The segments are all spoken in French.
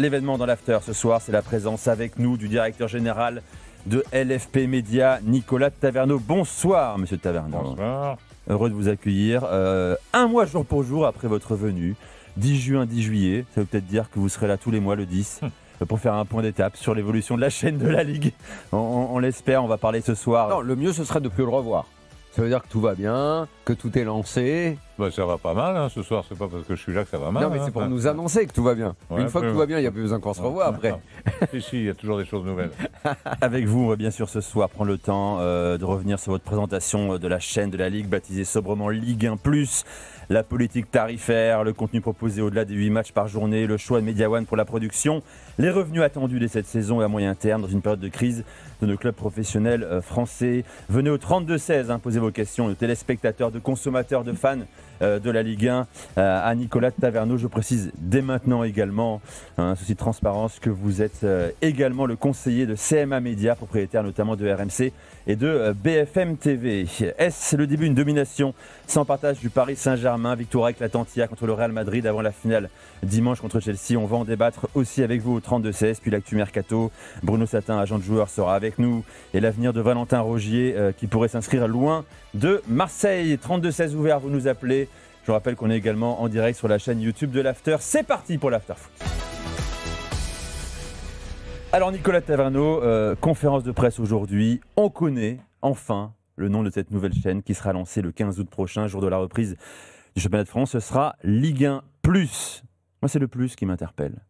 L'événement dans l'after ce soir, c'est la présence avec nous du directeur général de LFP Média, Nicolas Taverneau. Bonsoir, monsieur Taverneau. Bonsoir. Heureux de vous accueillir. Un mois jour pour jour après votre venue, 10 juin, 10 juillet. Ça veut peut-être dire que vous serez là tous les mois le 10 pour faire un point d'étape sur l'évolution de la chaîne de la Ligue. On l'espère, on va parler ce soir. Non, le mieux, ce serait de ne plus le revoir. Ça veut dire que tout va bien, que tout est lancé. Bah, ça va pas mal, hein. Ce soir, c'est pas parce que je suis là que ça va mal. Non, mais c'est pour nous annoncer que tout va bien. Ouais, une fois que tout va bien, il n'y a plus besoin qu'on se revoie après. Si, il y a toujours des choses nouvelles. Avec vous, on va bien sûr ce soir prendre le temps de revenir sur votre présentation de la chaîne de la Ligue, baptisée sobrement Ligue 1+. La politique tarifaire, le contenu proposé au-delà des 8 matchs par journée, le choix de Media One pour la production, les revenus attendus dès cette saison et à moyen terme dans une période de crise de nos clubs professionnels français. Venez au 32-16, posez vos questions de téléspectateurs, de consommateurs, de fans de la Ligue 1 à Nicolas Taverneau. Je précise dès maintenant également, un souci de transparence, que vous êtes également le conseiller de CMA Média, propriétaire notamment de RMC et de BFM TV. Est-ce le début d'une domination sans partage du Paris Saint-Germain? Victoire éclatante hier contre le Real Madrid avant la finale dimanche contre Chelsea. On va en débattre aussi avec vous au 32-16. Puis l'actu mercato, Bruno Satin, agent de joueur, sera avec nous. Et l'avenir de Valentin Rogier qui pourrait s'inscrire loin de Marseille. 32-16 ouvert, vous nous appelez. Je vous rappelle qu'on est également en direct sur la chaîne YouTube de l'After. C'est parti pour l'After Foot. Alors Nicolas Taverneau, conférence de presse aujourd'hui. On connaît enfin le nom de cette nouvelle chaîne qui sera lancée le 15 août prochain, jour de la reprise du championnat de France. Ce sera Ligue 1+. Moi, c'est le plus qui m'interpelle.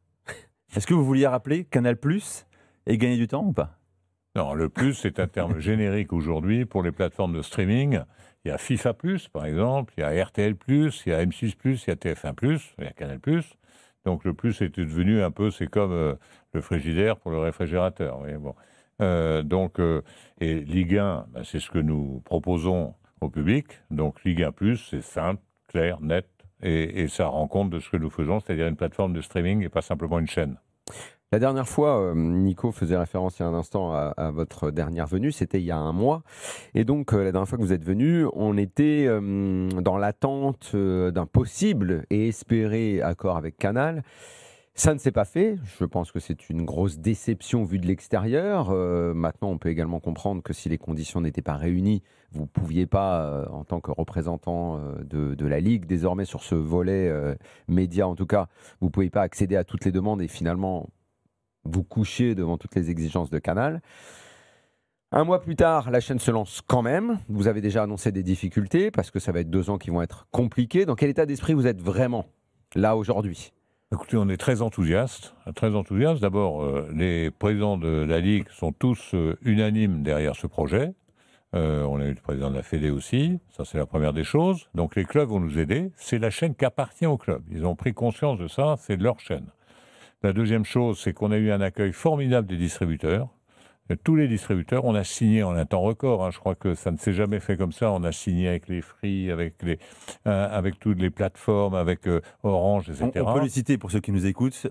Est-ce que vous vouliez rappeler Canal+ et gagner du temps ou pas? Non, le plus, c'est un terme générique aujourd'hui pour les plateformes de streaming. Il y a FIFA+, par exemple, il y a RTL+, il y a M6+, il y a TF1+, il y a Canal+. Donc le plus est devenu un peu, c'est comme le frigidaire pour le réfrigérateur. Oui, bon. Et Ligue 1, c'est ce que nous proposons au public. Donc Ligue 1+, c'est simple, clair, net, et ça rend compte de ce que nous faisons, c'est-à-dire une plateforme de streaming et pas simplement une chaîne. La dernière fois, Nico faisait référence il y a un instant à votre dernière venue, c'était il y a un mois. Et donc, la dernière fois que vous êtes venu, on était dans l'attente d'un possible et espéré accord avec Canal. Ça ne s'est pas fait. Je pense que c'est une grosse déception vue de l'extérieur. Maintenant, on peut également comprendre que si les conditions n'étaient pas réunies, vous ne pouviez pas, en tant que représentant de la Ligue, désormais sur ce volet média en tout cas, vous ne pouvez pas accéder à toutes les demandes et finalement vous coucher devant toutes les exigences de Canal. Un mois plus tard, la chaîne se lance quand même. Vous avez déjà annoncé des difficultés parce que ça va être 2 ans qui vont être compliqués. Dans quel état d'esprit vous êtes vraiment là aujourd'hui ? Écoutez, on est très enthousiastes. Très enthousiastes. D'abord, les présidents de la Ligue sont tous unanimes derrière ce projet. On a eu le président de la Fédé aussi. Ça, c'est la première des choses. Donc, les clubs vont nous aider. C'est la chaîne qui appartient aux clubs. Ils ont pris conscience de ça. C'est leur chaîne. La deuxième chose, c'est qu'on a eu un accueil formidable des distributeurs. Tous les distributeurs, on a signé en un temps record. Je crois que ça ne s'est jamais fait comme ça. On a signé avec les Free, avec toutes les plateformes, avec Orange, etc. On peut les citer pour ceux qui nous écoutent.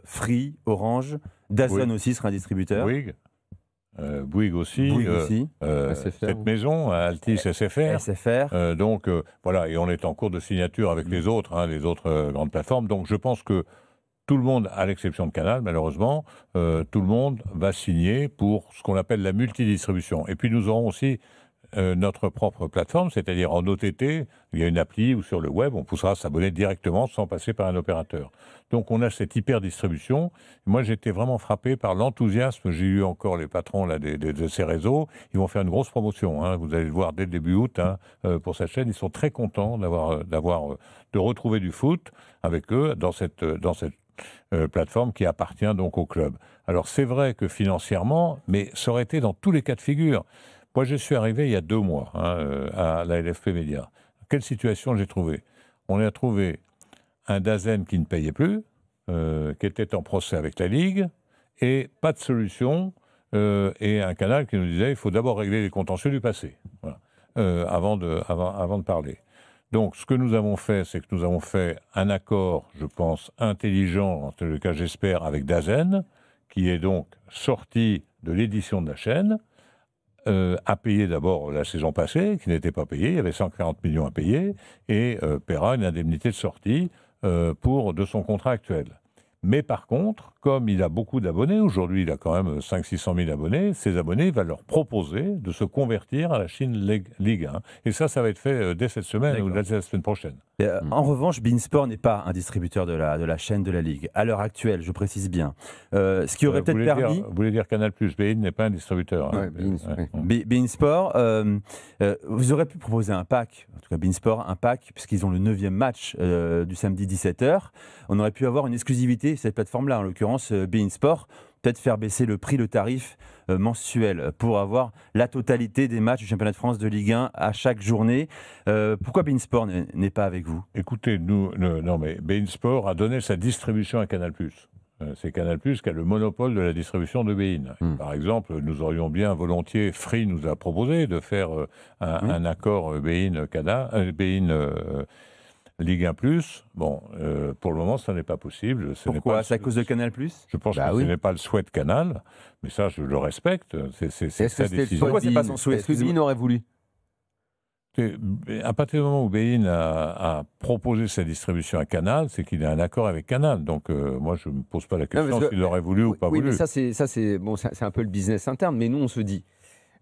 Free, Orange, DAZN aussi sera un distributeur. Bouygues aussi. Cette maison, Altis, SFR. Donc voilà, et on est en cours de signature avec les autres grandes plateformes. Donc je pense que tout le monde, à l'exception de Canal, malheureusement, tout le monde va signer pour ce qu'on appelle la multidistribution. Et puis nous aurons aussi notre propre plateforme, c'est-à-dire en OTT, il y a une appli ou sur le web, on poussera à s'abonner directement sans passer par un opérateur. Donc on a cette hyper-distribution. Moi j'étais vraiment frappé par l'enthousiasme. J'ai eu encore les patrons là, de ces réseaux. Ils vont faire une grosse promotion. Vous allez le voir dès le début août pour cette chaîne. Ils sont très contents de retrouver du foot avec eux dans cette plateforme qui appartient donc au club. Alors c'est vrai que financièrement, mais ça aurait été dans tous les cas de figure. Moi je suis arrivé il y a 2 mois à la LFP Média. Quelle situation j'ai trouvé? On a trouvé un DAZN qui ne payait plus, qui était en procès avec la Ligue, et pas de solution, et un Canal qui nous disait il faut d'abord régler les contentieux du passé, voilà, avant de parler. Donc, ce que nous avons fait, c'est que nous avons fait un accord, je pense, intelligent, en tout cas j'espère, avec DAZN, qui est donc sorti de l'édition de la chaîne, a payé d'abord la saison passée, qui n'était pas payée, il y avait 140 millions à payer, et paiera une indemnité de sortie de son contrat actuel. Mais par contre, comme il a beaucoup d'abonnés, aujourd'hui il a quand même 500-600 000 abonnés, ces abonnés, il va leur proposer de se convertir à la Chine Ligue 1. Et ça va être fait dès cette semaine ou dès la semaine prochaine. Et, en revanche, beIN Sport n'est pas un distributeur de la chaîne de la Ligue. À l'heure actuelle, je précise bien. Ce qui aurait peut-être permis... Vous voulez dire Canal+, beIN n'est pas un distributeur. Hein. beIN Sport, vous aurez pu proposer un pack, en tout cas beIN Sport, un pack, puisqu'ils ont le 9e match du samedi 17h. On aurait pu avoir une exclusivité, cette plateforme-là, en l'occurrence beIN Sport, peut-être faire baisser le tarif mensuel pour avoir la totalité des matchs du championnat de France de Ligue 1 à chaque journée. Pourquoi beIN Sport n'est pas avec vous? Écoutez, mais beIN Sport a donné sa distribution à Canal+. C'est Canal+, qui a le monopole de la distribution de beIN. Par exemple, nous aurions bien volontiers, Free nous a proposé de faire un accord beIN Ligue 1+, bon, pour le moment, ça n'est pas possible. Pourquoi? C'est à cause de Canal+? Je pense que ce n'est pas le souhait de Canal, mais ça, je le respecte. C'est sa décision. Pourquoi c'est pas son souhait? Est-ce que beIN aurait voulu? À partir du moment où beIN a proposé sa distribution à Canal, c'est qu'il a un accord avec Canal. Donc, moi, je ne me pose pas la question s'il aurait voulu ou pas voulu. Oui, mais ça, c'est un peu le business interne. Mais nous, on se dit...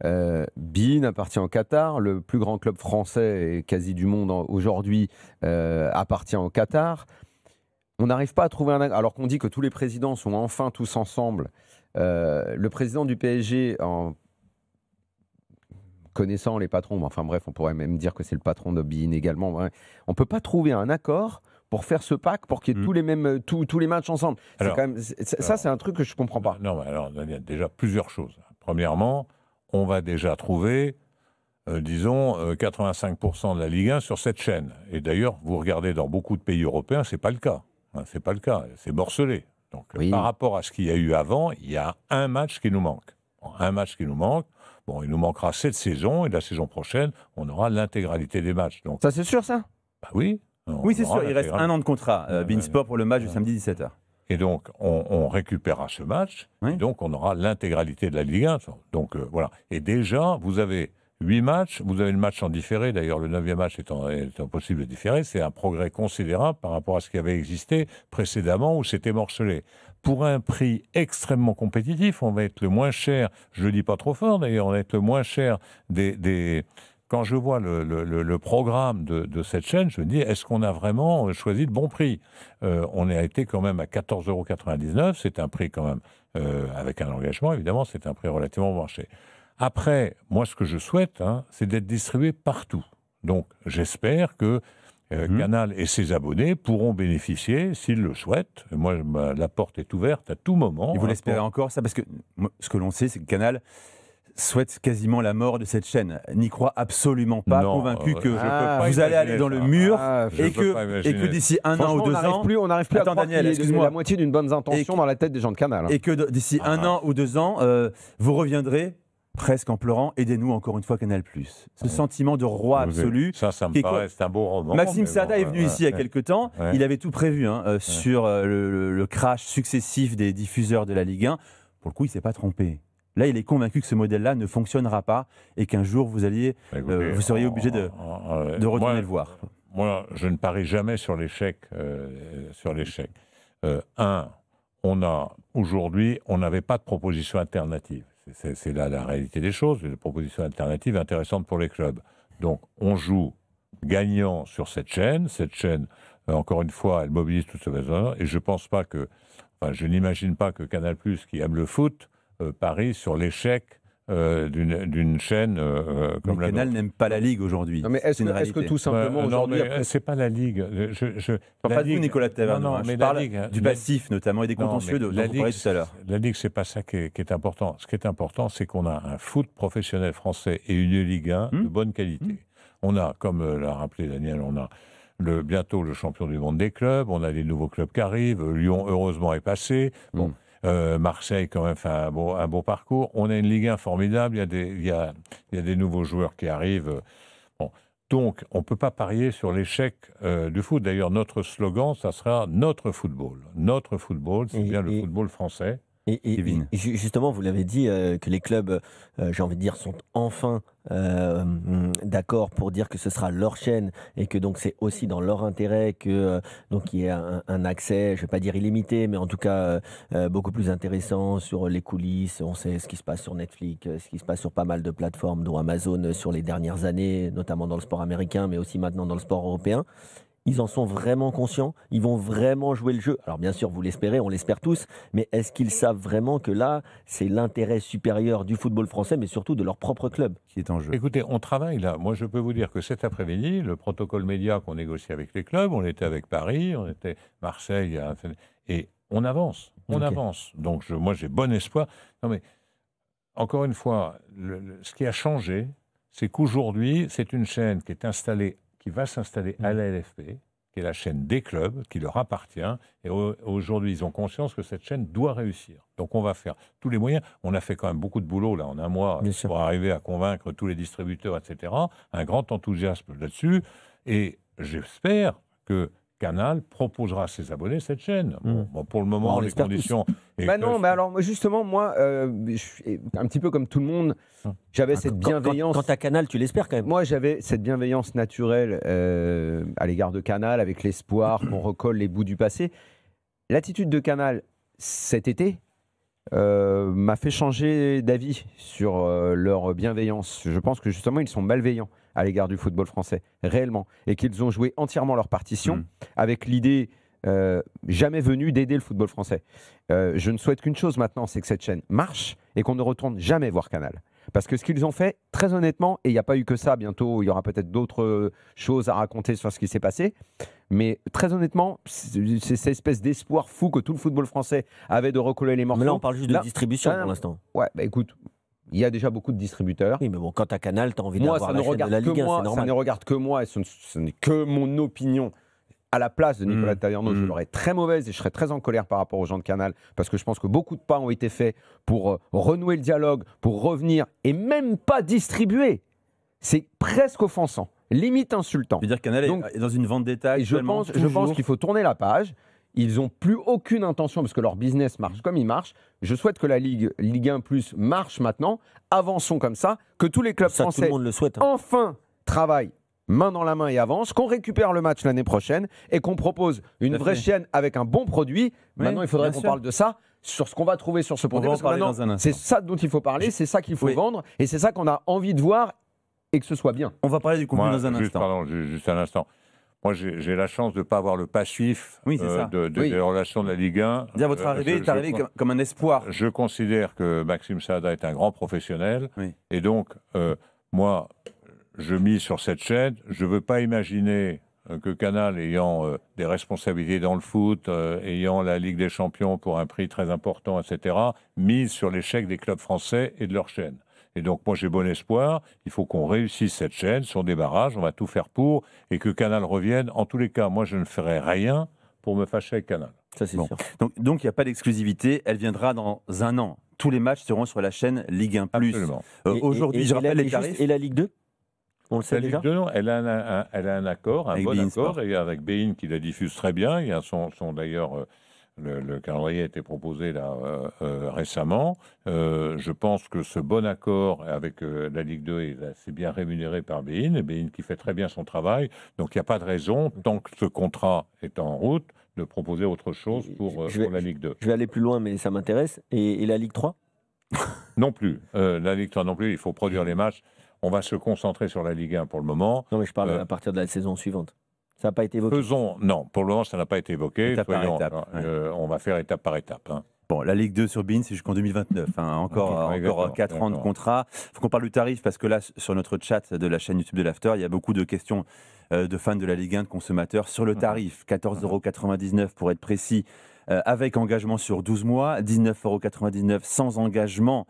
beIN appartient au Qatar, le plus grand club français et quasi du monde aujourd'hui appartient au Qatar. On n'arrive pas à trouver alors qu'on dit que tous les présidents sont enfin tous ensemble. Le président du PSG, en connaissant les patrons, enfin bref, on pourrait même dire que c'est le patron de beIN également. Ouais. On ne peut pas trouver un accord pour faire ce pack, pour qu'il y ait tous les matchs ensemble. Alors, ça, c'est un truc que je ne comprends pas. Non, mais alors, il y a déjà plusieurs choses. Premièrement, on va déjà trouver, disons, 85% de la Ligue 1 sur cette chaîne. Et d'ailleurs, vous regardez dans beaucoup de pays européens, ce n'est pas le cas. C'est pas le cas, c'est morcelé. Donc, par rapport à ce qu'il y a eu avant, il y a un match qui nous manque. Un match qui nous manque. Bon, il nous manquera cette saison, et la saison prochaine, on aura l'intégralité des matchs. Donc, ça, c'est sûr, ça? Bah oui. Oui, c'est sûr, il reste un an de contrat, beIN Sport, pour le match du samedi 17h. Et donc, on récupérera ce match, et donc on aura l'intégralité de la Ligue 1. Donc, voilà. Et déjà, vous avez 8 matchs, vous avez le match en différé, d'ailleurs le 9e match étant possible de différer, c'est un progrès considérable par rapport à ce qui avait existé précédemment où c'était morcelé. Pour un prix extrêmement compétitif, on va être le moins cher, je ne le dis pas trop fort d'ailleurs, on va être le moins cher des Quand je vois le programme de cette chaîne, je me dis, est-ce qu'on a vraiment choisi le bon prix? On a été quand même à 14,99 €, c'est un prix quand même, avec un engagement, évidemment, c'est un prix relativement marché. Après, moi, ce que je souhaite, c'est d'être distribué partout. Donc, j'espère que Canal et ses abonnés pourront bénéficier, s'ils le souhaitent. Moi, la porte est ouverte à tout moment. Et vous l'espérez encore, ça? Parce que ce que l'on sait, c'est que Canal souhaite quasiment la mort de cette chaîne, n'y croit absolument pas, convaincu que vous allez aller dans le mur et que d'ici un an ou 2 ans... on n'arrive plus à croire qu'il y a la moitié d'une bonne intention dans la tête des gens de Canal. Et que d'ici un an ou 2 ans, vous reviendrez presque en pleurant, aidez-nous encore une fois Canal+. Ce sentiment de roi absolu. Ça me paraît, c'est un beau roman. Maxime Saada est venu ici il y a quelques temps, il avait tout prévu sur le crash successif des diffuseurs de la Ligue 1. Pour le coup, il ne s'est pas trompé. Là, il est convaincu que ce modèle-là ne fonctionnera pas et qu'un jour, vous seriez obligé de retourner le voir. Moi, je ne parie jamais sur l'échec. Aujourd'hui, on n'avait pas de proposition alternative. C'est là la réalité des choses, une proposition alternative intéressante pour les clubs. Donc, on joue gagnant sur cette chaîne. Cette chaîne, encore une fois, elle mobilise toute cette besoin. Et je pense pas que, je n'imagine pas que Canal+, qui aime le foot, parie sur l'échec d'une chaîne comme la Canal n'aime pas la Ligue aujourd'hui. Mais est-ce que tout simplement aujourd'hui... c'est pas la Ligue. Je parle pas de vous, Nicolas Taverneau. Je parle du passif notamment et des contentieux dont vous parliez tout à l'heure. La Ligue, c'est pas ça qui est important. Ce qui est important, c'est qu'on a un foot professionnel français et une Ligue 1 de bonne qualité. On a, comme l'a rappelé Daniel, on a bientôt le champion du monde des clubs, on a des nouveaux clubs qui arrivent, Lyon, heureusement, est passé. Bon. Marseille, quand même, fait un beau parcours. On a une Ligue 1 formidable, il y a des nouveaux joueurs qui arrivent. Bon. Donc, on ne peut pas parier sur l'échec du foot. D'ailleurs, notre slogan, ça sera notre football. Notre football, c'est bien le football français. Et justement, vous l'avez dit, que les clubs, j'ai envie de dire, sont enfin d'accord pour dire que ce sera leur chaîne et que donc c'est aussi dans leur intérêt que donc qu'il y ait un accès, je ne vais pas dire illimité, mais en tout cas beaucoup plus intéressant sur les coulisses. On sait ce qui se passe sur Netflix, ce qui se passe sur pas mal de plateformes, dont Amazon sur les dernières années, notamment dans le sport américain, mais aussi maintenant dans le sport européen. Ils en sont vraiment conscients? Ils vont vraiment jouer le jeu? Alors bien sûr, vous l'espérez, on l'espère tous, mais est-ce qu'ils savent vraiment que là, c'est l'intérêt supérieur du football français, mais surtout de leur propre club qui est en jeu? Écoutez, on travaille là. Moi, je peux vous dire que cet après-midi, le protocole média qu'on négocie avec les clubs, on était avec Paris, on était Marseille, et on avance, avance. Donc moi, j'ai bon espoir. Non mais, encore une fois, ce qui a changé, c'est qu'aujourd'hui, c'est une chaîne qui est installée, qui va s'installer à la LFP, qui est la chaîne des clubs, qui leur appartient. Et aujourd'hui, ils ont conscience que cette chaîne doit réussir. Donc, on va faire tous les moyens. On a fait quand même beaucoup de boulot, là, en un mois, pour arriver à convaincre tous les distributeurs, etc. Un grand enthousiasme là-dessus. Et j'espère que Canal proposera à ses abonnés cette chaîne. Bon, pour le moment, les conditions... non, mais alors justement, moi, un petit peu comme tout le monde, j'avais cette bienveillance... Quant à Canal, tu l'espères quand même? Moi, j'avais cette bienveillance naturelle à l'égard de Canal, avec l'espoir qu'on recolle les bouts du passé. L'attitude de Canal cet été m'a fait changer d'avis sur leur bienveillance. Je pense que justement, ils sont malveillants à l'égard du football français, réellement, et qu'ils ont joué entièrement leur partition avec l'idée jamais venue d'aider le football français. Je ne souhaite qu'une chose maintenant, c'est que cette chaîne marche et qu'on ne retourne jamais voir Canal. Parce que ce qu'ils ont fait, très honnêtement, et il n'y a pas eu que ça, bientôt il y aura peut-être d'autres choses à raconter sur ce qui s'est passé, mais très honnêtement, c'est cette espèce d'espoir fou que tout le football français avait de recoller les morceaux. Mais là, on parle juste de distribution pour l'instant. Ouais, bah écoute, il y a déjà beaucoup de distributeurs. Oui, mais bon, quand tu as Canal, tu as envie d'avoir la chaîne de la Ligue 1, c'est normal. Ça ne regarde que moi, et ce n'est que mon opinion. À la place de Nicolas Taverneau, je l'aurais très mauvaise et je serais très en colère par rapport aux gens de Canal, parce que je pense que beaucoup de pas ont été faits pour renouer le dialogue, pour revenir, et même pas distribuer. C'est presque offensant, limite insultant. Je veux dire, Canal est dans une vente d'État. Je pense qu'il faut tourner la page. Ils n'ont plus aucune intention, parce que leur business marche comme il marche. Je souhaite que la Ligue 1+ marche maintenant. Avançons comme ça, que tous les clubs français tout le monde le souhaite, enfin travaillent main dans la main et avancent, qu'on récupère le match l'année prochaine et qu'on propose une vraie chaîne avec un bon produit. Maintenant, il faudrait qu'on parle de ça, sur ce qu'on va trouver sur ce produit. C'est ça dont il faut parler, c'est ça qu'il faut vendre, et c'est ça qu'on a envie de voir et que ce soit bien. On va parler du contenu dans un instant. Pardon, juste un instant. Moi, j'ai la chance de ne pas avoir le passif des relations de la Ligue 1. Votre arrivée est arrivée comme un espoir. Je considère que Maxime Saada est un grand professionnel. Et donc, moi, je mise sur cette chaîne. Je ne veux pas imaginer que Canal, ayant des responsabilités dans le foot, ayant la Ligue des Champions pour un prix très important, etc., mise sur l'échec des clubs français et de leur chaîne. Et donc, moi, j'ai bon espoir. Il faut qu'on réussisse cette chaîne sur des barrages. On va tout faire pour. Et que Canal revienne. En tous les cas, moi, je ne ferai rien pour me fâcher avec Canal. Ça, c'est sûr. Donc, il n'y a pas d'exclusivité. Elle viendra dans un an. Tous les matchs seront sur la chaîne Ligue 1+. Absolument. Aujourd'hui, je rappelle les tarifs. Et la Ligue 2 ? On le sait déjà. La Ligue 2, non, elle a un accord, un bon accord, avec beIN qui la diffuse très bien. Il y a d'ailleurs... Le calendrier a été proposé là, récemment. Je pense que ce bon accord avec la Ligue 2 c'est bien rémunéré par beIN, et beIN qui fait très bien son travail. Donc il n'y a pas de raison, tant que ce contrat est en route, de proposer autre chose pour la Ligue 2. Je vais aller plus loin, mais ça m'intéresse. Et la Ligue 3 ? Non plus. La Ligue 3 non plus, il faut produire les matchs. On va se concentrer sur la Ligue 1 pour le moment. Non, mais je parle à partir de la saison suivante. Ça n'a pas été évoqué. Non, pour le moment, ça n'a pas été évoqué. Étape par étape. On va faire étape par étape. Bon, la Ligue 2 sur beIN, c'est jusqu'en 2029. Encore 4 ans de contrat. Il faut qu'on parle du tarif, parce que là, sur notre chat de la chaîne YouTube de l'After, il y a beaucoup de questions de fans de la Ligue 1, de consommateurs, sur le tarif. 14,99 € pour être précis, avec engagement sur 12 mois. 19,99 € sans engagement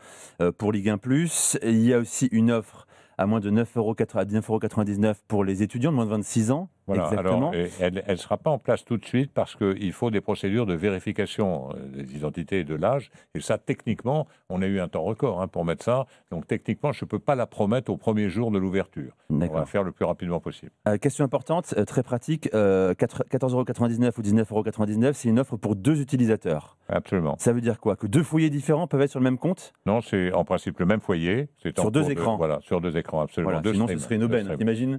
pour Ligue 1+. Il y a aussi une offre à moins de 9,99 € pour les étudiants de moins de 26 ans. Voilà, alors, elle ne sera pas en place tout de suite parce qu'il faut des procédures de vérification des identités et de l'âge. Et ça, techniquement, on a eu un temps record pour mettre ça. Donc, techniquement, je ne peux pas la promettre au premier jour de l'ouverture. On va faire le plus rapidement possible. Question importante, très pratique. 14,99 € ou 19,99 €, c'est une offre pour 2 utilisateurs. Absolument. Ça veut dire quoi? Que 2 foyers différents peuvent être sur le même compte? Non, c'est en principe le même foyer. Sur 2 écrans. Voilà, sur 2 écrans, absolument. Voilà, sinon, ce serait une aubaine, t'imagines?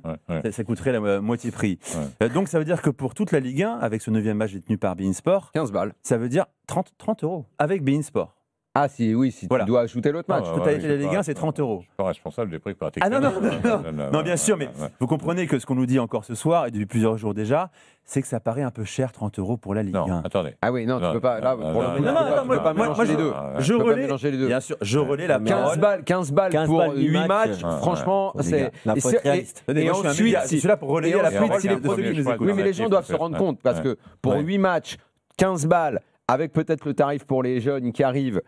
Ça coûterait la moitié prix. Donc ça veut dire que pour toute la Ligue 1, avec ce 9e match détenu par beIN Sport, 15 balles. Ça veut dire 30 € avec beIN Sport. Ah si tu dois ajouter l'autre match. Totalité de la Ligue 1, c'est 30 €. Je ne suis pas responsable des prix pratiques. Ah non, bien sûr, mais vous comprenez que ce qu'on nous dit encore ce soir, et depuis plusieurs jours déjà, c'est que ça paraît un peu cher, 30 € pour la Ligue 1. Non, attendez. Ah oui, non, tu peux pas. Là, pour le coup, non, tu peux pas mélanger les deux. Je relais, bien sûr, je relais la parole. 15 balles pour 8 matchs, franchement, c'est... Et ensuite, je suis là pour relayer la parole. Oui, mais les gens doivent se rendre compte, parce que pour 8 matchs, 15 balles, avec peut-être le tarif pour les jeunes qui arrivent,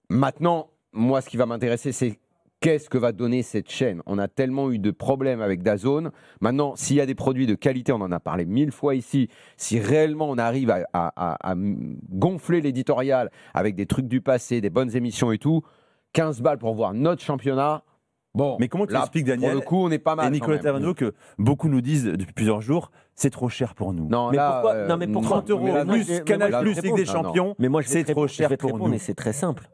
maintenant, moi, ce qui va m'intéresser, c'est qu'est-ce que va donner cette chaîne. On a tellement eu de problèmes avec DAZN. Maintenant, s'il y a des produits de qualité, on en a parlé 1000 fois ici, si réellement on arrive à gonfler l'éditorial avec des trucs du passé, des bonnes émissions et tout, 15 balles pour voir notre championnat. Bon, mais comment tu expliques, Daniel, pour le coup, on est pas mal. Et Nicolas Taverneau, que beaucoup nous disent depuis plusieurs jours, c'est trop cher pour nous. Non, mais pourquoi? Non, mais pour 30 € plus Canal Plus Ligue des Champions, mais moi, c'est trop cher pour nous. Mais c'est très simple.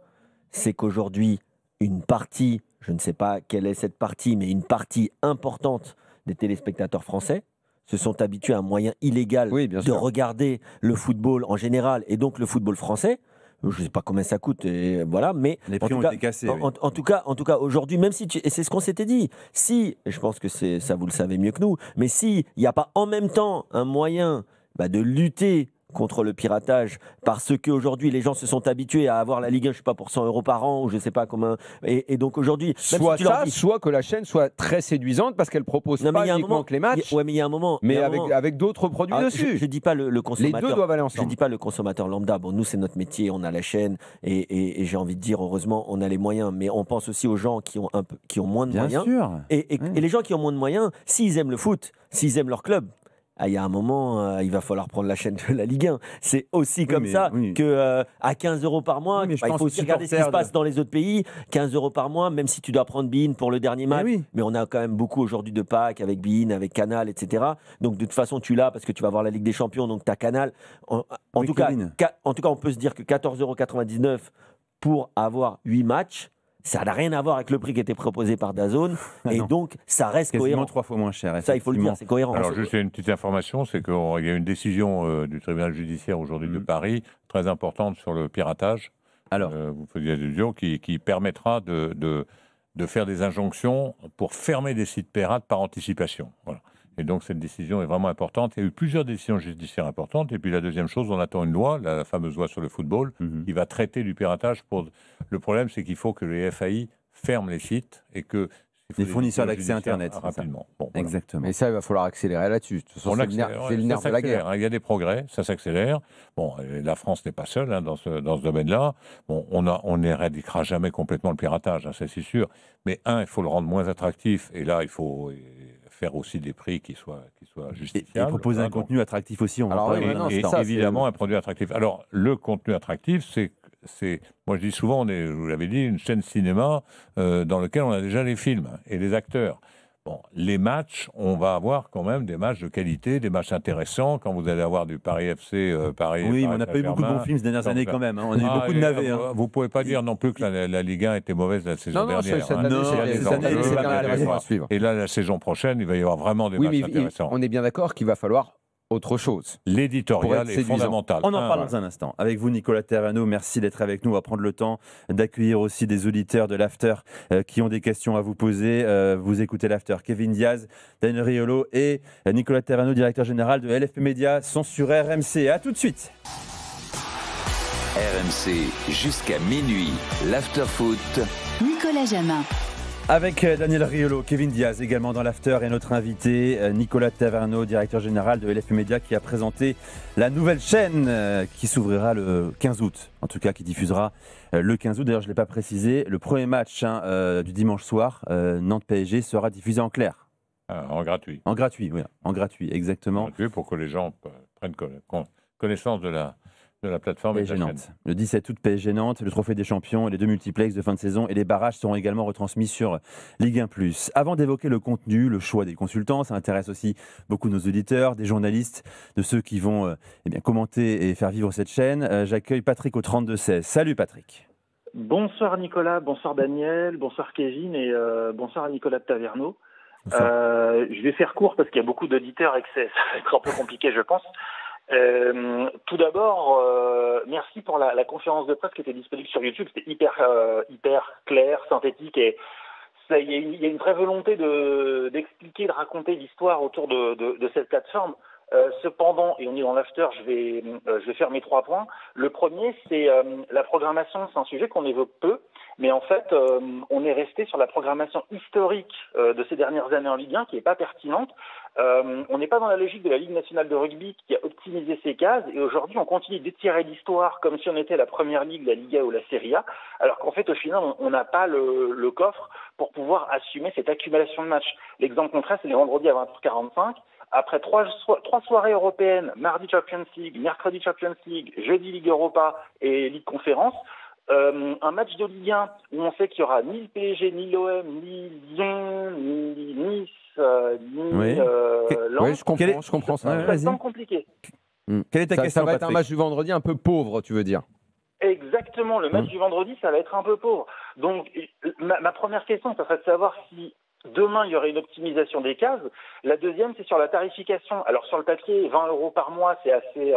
C'est qu'aujourd'hui, une partie, je ne sais pas quelle est cette partie, mais une partie importante des téléspectateurs français se sont habitués à un moyen illégal de regarder le football en général et donc le football français. Je ne sais pas combien ça coûte, et voilà, mais les prix ont été cassés. En tout cas, aujourd'hui, même si et c'est ce qu'on s'était dit, si, et je pense que ça vous le savez mieux que nous, mais s'il n'y a pas en même temps un moyen de lutter contre le piratage, parce qu'aujourd'hui les gens se sont habitués à avoir la Ligue 1, je ne sais pas, pour 100 € par an, ou je ne sais pas comment. Et donc aujourd'hui, soit si ça, soit que la chaîne soit très séduisante parce qu'elle propose pas uniquement que les matchs. Oui, mais il y a un moment. Mais avec d'autres produits dessus. Je ne dis pas le consommateur. Les deux doivent aller ensemble. Je ne dis pas le consommateur lambda. Bon, nous c'est notre métier, on a la chaîne, et j'ai envie de dire heureusement on a les moyens, mais on pense aussi aux gens qui ont moins de moyens. Bien sûr. Et les gens qui ont moins de moyens, s'ils aiment le foot, s'ils aiment leur club. Il y a un moment, il va falloir prendre la chaîne de la Ligue 1. C'est aussi comme ça que à 15 € par mois, il faut aussi regarder ce qui se passe dans les autres pays. 15 € par mois, même si tu dois prendre beIN pour le dernier match. Mais on a quand même beaucoup aujourd'hui de packs avec beIN, avec Canal, etc. Donc de toute façon, tu l'as parce que tu vas voir la Ligue des Champions, donc tu as Canal. En tout cas, on peut se dire que 14,99 € pour avoir 8 matchs, ça n'a rien à voir avec le prix qui était proposé par DAZN, et donc ça reste cohérent. 3 fois moins cher. Ça, il faut le dire, c'est cohérent. Alors, juste une petite information, c'est qu'il y a une décision du tribunal judiciaire aujourd'hui de Paris, très importante sur le piratage. Alors, vous faisiez allusion, qui permettra de faire des injonctions pour fermer des sites pirates par anticipation. Voilà. Et donc, cette décision est vraiment importante. Il y a eu plusieurs décisions judiciaires importantes. Et puis, la deuxième chose, on attend une loi, la fameuse loi sur le football, qui va traiter du piratage. Le problème, c'est qu'il faut que les FAI ferment les sites et que les fournisseurs d'accès Internet. Rapidement. Bon, voilà. Exactement. Mais ça, il va falloir accélérer là-dessus. De toute façon, c'est le nerf de la guerre. Il y a des progrès, ça s'accélère. Bon, la France n'est pas seule dans ce domaine-là. Bon, on n'éradiquera jamais complètement le piratage, ça c'est sûr. Mais il faut le rendre moins attractif. Et là, il faut faire aussi des prix qui soient justifiables. Et proposer un contenu attractif aussi. Évidemment, un produit attractif. Alors, le contenu attractif, moi je dis souvent, je vous l'avais dit, une chaîne cinéma dans laquelle on a déjà les films et les acteurs. Bon, les matchs, on va avoir quand même des matchs de qualité, des matchs intéressants. Quand vous allez avoir du Paris FC, Paris. Oui, mais on n'a pas eu beaucoup de bons films ces dernières années quand même. On a eu beaucoup de navets. Vous ne pouvez pas dire non plus que la Ligue 1 était mauvaise la saison dernière. Et là, la saison prochaine, il va y avoir vraiment des matchs intéressants. On est bien d'accord qu'il va falloir autre chose. L'éditorial est fondamental. On en parle dans un instant. Avec vous, Nicolas Taverneau, merci d'être avec nous. On va prendre le temps d'accueillir aussi des auditeurs de l'After qui ont des questions à vous poser. Vous écoutez l'After. Kevin Diaz, Daniel Riolo et Nicolas Taverneau, directeur général de LFP Média, sont sur RMC. À tout de suite. RMC jusqu'à minuit. L'After Foot. Nicolas Jamin. Avec Daniel Riolo, Kevin Diaz également dans l'After et notre invité Nicolas Taverneau, directeur général de LFP Média, qui a présenté la nouvelle chaîne qui s'ouvrira le 15 août, en tout cas qui diffusera le 15 août. D'ailleurs, je ne l'ai pas précisé, le premier match du dimanche soir, Nantes-PSG, sera diffusé en clair. En gratuit. En gratuit, oui, en gratuit, exactement. En gratuit pour que les gens prennent connaissance de la plateforme et de la chaîne. Le 17 août, PSG Nantes, le Trophée des Champions et les 2 multiplex de fin de saison et les barrages seront également retransmis sur Ligue 1+. Avant d'évoquer le contenu, le choix des consultants, ça intéresse aussi beaucoup nos auditeurs, des journalistes, de ceux qui vont commenter et faire vivre cette chaîne. J'accueille Patrick au 32-16. Salut Patrick. Bonsoir Nicolas, bonsoir Daniel, bonsoir Kevin et bonsoir à Nicolas de Taverneau. Je vais faire court parce qu'il y a beaucoup d'auditeurs et que ça va être un peu compliqué, je pense. Tout d'abord, merci pour la conférence de presse qui était disponible sur YouTube. C'était hyper clair, synthétique et il y a une vraie volonté d'expliquer, de raconter l'histoire autour de cette plateforme. Cependant, et on est dans l'after, je vais faire mes 3 points. Le premier, c'est la programmation. C'est un sujet qu'on évoque peu, mais en fait, on est resté sur la programmation historique de ces dernières années en Ligue 1 qui n'est pas pertinente. On n'est pas dans la logique de la Ligue nationale de rugby qui a optimisé ses cases, et aujourd'hui, on continue d'étirer l'histoire comme si on était la Première Ligue, la Liga ou la Serie A, alors qu'en fait, au final, on n'a pas le coffre pour pouvoir assumer cette accumulation de matchs. L'exemple contraire, c'est les vendredis à 20h45. Après 3 soirées européennes, mardi Champions League, mercredi Champions League, jeudi Ligue Europa et Ligue Conférence, un match de Ligue 1 où on sait qu'il n'y aura ni le PSG, ni l'OM, ni Lyon, ni Nice, ni Lens. Oui, je comprends ça. Ça semble compliqué. Quelle est ta question, ça va être Patrick ? un match du vendredi un peu pauvre, tu veux dire? Exactement, le match du vendredi, ça va être un peu pauvre. Donc, ma première question, ça serait de savoir si demain, il y aurait une optimisation des cases. La deuxième, c'est sur la tarification. Alors, sur le papier, 20 € par mois, c'est assez...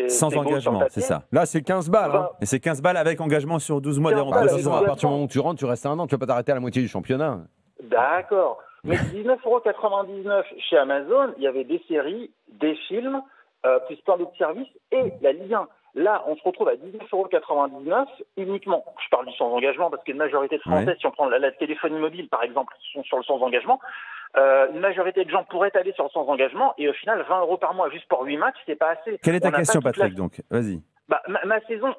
sans engagement, c'est ça. Là, c'est 15 balles. Hein. Et c'est 15 balles avec engagement sur 12 mois des À partir du moment où tu rentres, tu restes 1 an. Tu ne vas pas t'arrêter à la moitié du championnat. D'accord. Mais 19,99 € chez Amazon, il y avait des séries, des films, plus plein d'autres services et la Ligue 1. Là, on se retrouve à 19,99 € uniquement. Je parle du sans engagement parce qu'une majorité de Français, si on prend la téléphonie mobile par exemple, sont sur le sans engagement. Une majorité de gens pourraient aller sur le sans engagement et au final, 20 € par mois juste pour 8 matchs, c'est pas assez. Quelle est ta question, Patrick, donc ? Vas-y. Ma question,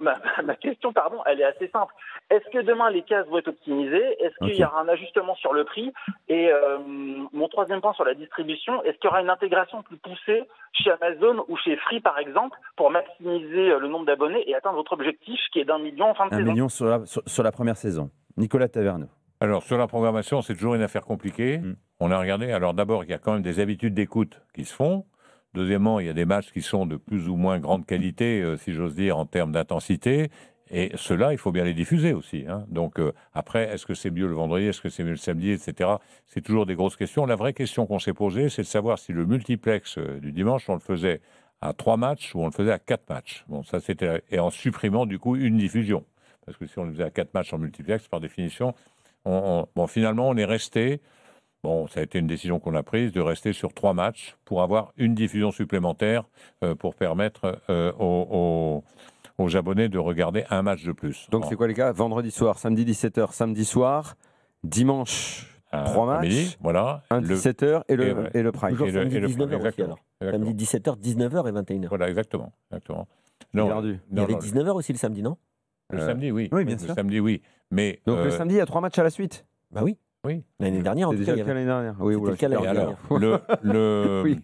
elle est assez simple. Est-ce que demain les cases vont être optimisées ? Est-ce qu'il y aura un ajustement sur le prix ? Et mon troisième point sur la distribution, est-ce qu'il y aura une intégration plus poussée chez Amazon ou chez Free par exemple pour maximiser le nombre d'abonnés et atteindre votre objectif qui est d'1 million en fin de saison ? 1 million sur la première saison. Nicolas Taverneau. Alors, sur la programmation, c'est toujours une affaire compliquée. On a regardé. Alors, d'abord, il y a quand même des habitudes d'écoute qui se font. Deuxièmement, il y a des matchs qui sont de plus ou moins grande qualité, si j'ose dire, en termes d'intensité. Et ceux-là, il faut bien les diffuser aussi. Hein. Donc, après, est-ce que c'est mieux le vendredi, est-ce que c'est mieux le samedi, etc. C'est toujours des grosses questions. La vraie question qu'on s'est posée, c'est de savoir si le multiplex du dimanche, on le faisait à 3 matchs ou on le faisait à 4 matchs. Bon, ça, c'était... Et en supprimant, du coup, une diffusion. Parce que si on le faisait à 4 matchs en multiplex, par définition, finalement, on est resté... Bon, ça a été une décision qu'on a prise de rester sur 3 matchs pour avoir une diffusion supplémentaire pour permettre aux abonnés de regarder un match de plus. Donc c'est quoi les gars ? Vendredi soir, samedi 17h, samedi soir, dimanche 3 matchs, midi, voilà, un 17h et le prime. Toujours samedi 19h aussi alors. Samedi 17h, 19h et 21h. Voilà, exactement. Il y avait 19h aussi le samedi, non ? Le samedi, oui. Oui, bien sûr. Le samedi, oui. Mais, donc le samedi, il y a 3 matchs à la suite ? Bah oui. Oui. L'année dernière, en tout cas. C'était déjà l'année dernière. Oui, c'était le cas l'année dernière. Oui.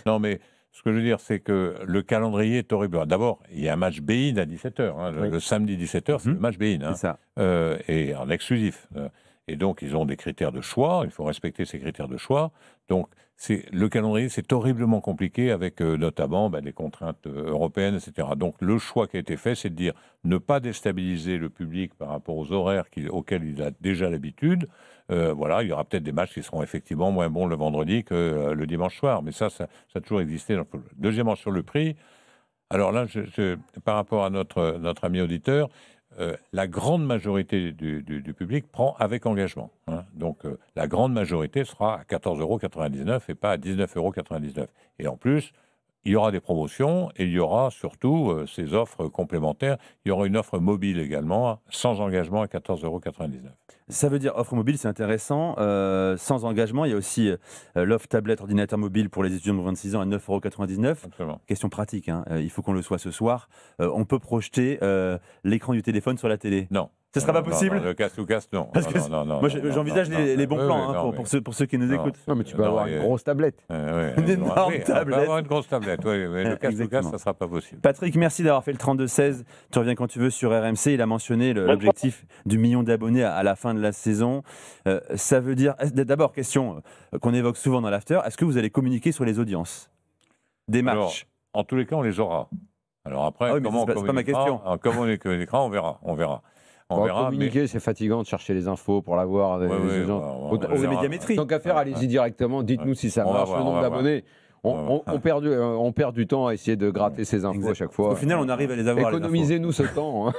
Non, mais ce que je veux dire, c'est que le calendrier est horrible. D'abord, il y a un match Bein à 17h. Hein. Le samedi 17h, c'est le match Bein. Hein. C'est ça. Et en exclusif. Et donc, ils ont des critères de choix. Il faut respecter ces critères de choix. Donc, le calendrier, c'est horriblement compliqué avec notamment les contraintes européennes, etc. Donc, le choix qui a été fait, c'est de dire ne pas déstabiliser le public par rapport aux horaires auxquels il a déjà l'habitude. Voilà, il y aura peut-être des matchs qui seront effectivement moins bons le vendredi que le dimanche soir. Mais ça a toujours existé. Deuxièmement, sur le prix. Alors là, par rapport à notre ami auditeur, la grande majorité du public prend avec engagement. Hein. Donc, la grande majorité sera à 14,99 € et pas à 19,99 €. Et en plus, il y aura des promotions et il y aura surtout ces offres complémentaires. Il y aura une offre mobile également, sans engagement à 14,99 €. Ça veut dire offre mobile, c'est intéressant. Sans engagement, il y a aussi l'offre tablette, ordinateur mobile pour les étudiants de 26 ans à 9,99 €. Question pratique, hein. Il faut qu'on le soit ce soir. On peut projeter l'écran du téléphone sur la télé ? Non. Ce ne sera pas possible. Le casse-ou-casse, non. Non. Moi, j'envisage les bons plans pour ceux qui nous écoutent. Non, mais tu peux avoir une grosse tablette. Une énorme tablette. On peut avoir une grosse tablette, mais le casse-ou-casse, ça ne sera pas possible. Patrick, merci d'avoir fait le 32-16. Tu reviens quand tu veux sur RMC. Il a mentionné l'objectif du million d'abonnés à la fin de la saison. Ça veut dire, d'abord, question qu'on évoque souvent dans l'after, est-ce que vous allez communiquer sur les audiences des matchs? Alors, en tous les cas, on les aura. Alors après, comment c'est pas ma question. Comment on communiquera, on verra. Communiquer, c'est fatigant de chercher les infos pour l'avoir. Aux médiamétries. Tant qu'à faire, allez-y directement. Dites-nous si ça marche, le nombre d'abonnés. On perd du temps à essayer de gratter ces infos à chaque fois. Au final, on arrive à les avoir. Économisez-nous ce temps.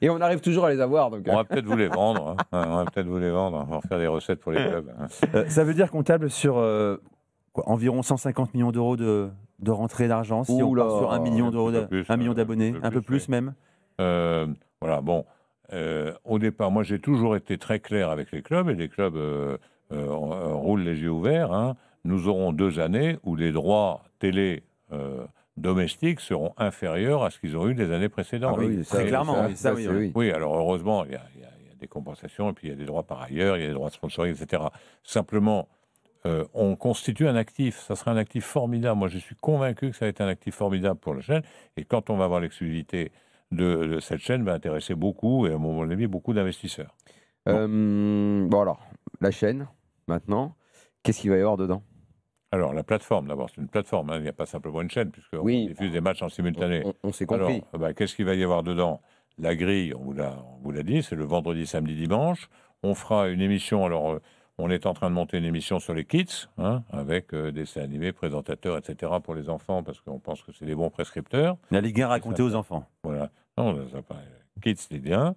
Et on arrive toujours à les avoir. Donc. On va peut-être vous les vendre. On va faire des recettes pour les clubs. Ça veut dire qu'on table sur environ 150 millions d'euros de rentrée d'argent, si on part sur 1 million d'abonnés, un peu plus même. Voilà, bon. Au départ, moi j'ai toujours été très clair avec les clubs et les clubs roulent les yeux ouverts. Hein. Nous aurons 2 années où les droits télé domestiques seront inférieurs à ce qu'ils ont eu les années précédentes. Très clairement. Oui, alors heureusement, il y a des compensations et puis il y a des droits par ailleurs, il y a des droits de sponsoring, etc. Simplement, on constitue un actif. Ça sera un actif formidable. Moi, je suis convaincu que ça va être un actif formidable pour la chaîne. Et quand on va avoir l'exclusivité de cette chaîne, va intéresser beaucoup, et à mon avis, beaucoup d'investisseurs. Bon alors, la chaîne, maintenant, qu'est-ce qu'il va y avoir dedans? Alors, la plateforme, d'abord, c'est une plateforme. Hein. Il n'y a pas simplement une chaîne, puisqu'on diffuse des matchs en simultané. On s'est compris. Alors, qu'est-ce qu'il va y avoir dedans? La grille, on vous l'a dit, c'est le vendredi, samedi, dimanche. On fera une émission, alors... On est en train de monter une émission sur les kids, avec des dessins animés, présentateurs, etc. pour les enfants, parce qu'on pense que c'est des bons prescripteurs. La Ligue 1 racontée aux enfants. Voilà. Non, ça pas. Kids Ligue 1.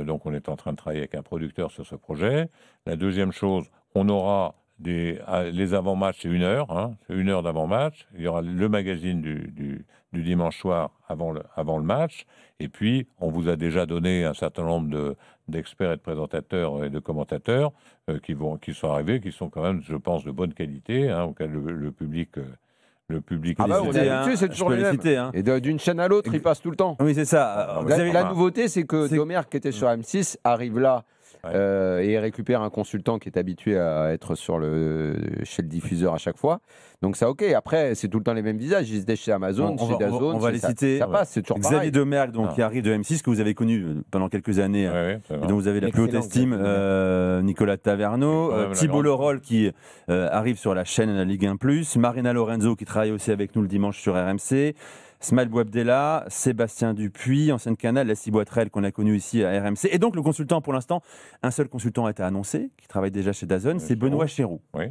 Donc on est en train de travailler avec un producteur sur ce projet. La deuxième chose, on aura les avant-matchs, c'est 1 heure. C'est 1 heure d'avant-match. Il y aura le magazine du dimanche soir avant le match. Et puis, on vous a déjà donné un certain nombre d'experts et de présentateurs et de commentateurs qui sont arrivés, qui sont quand même, je pense, de bonne qualité, auquel le public... on est habitué, c'est toujours les mêmes. Et d'une chaîne à l'autre, il passe tout le temps. Oui, c'est ça. La nouveauté, c'est que Domer, qui était sur M6, arrive là et récupère un consultant qui est habitué à être chez le diffuseur à chaque fois. Donc ça, ok. Après, c'est tout le temps les mêmes visages. Ils étaient chez Amazon, chez DAZN. On va les citer. Ça passe, c'est toujours Xavier pareil. Domergue, qui arrive de M6, que vous avez connu pendant quelques années, et dont vous avez la plus haute estime, Nicolas Taverneau, Thibault Leroll qui arrive sur la chaîne la Ligue 1+, Marina Lorenzo qui travaille aussi avec nous le dimanche sur RMC, Smail Bouabdella, Sébastien Dupuis, ancienne Canal, Lassie Boitrel qu'on a connu ici à RMC. Et donc le consultant, pour l'instant, un seul consultant a été annoncé, qui travaille déjà chez DAZN, c'est Benoît Chéroux. Oui.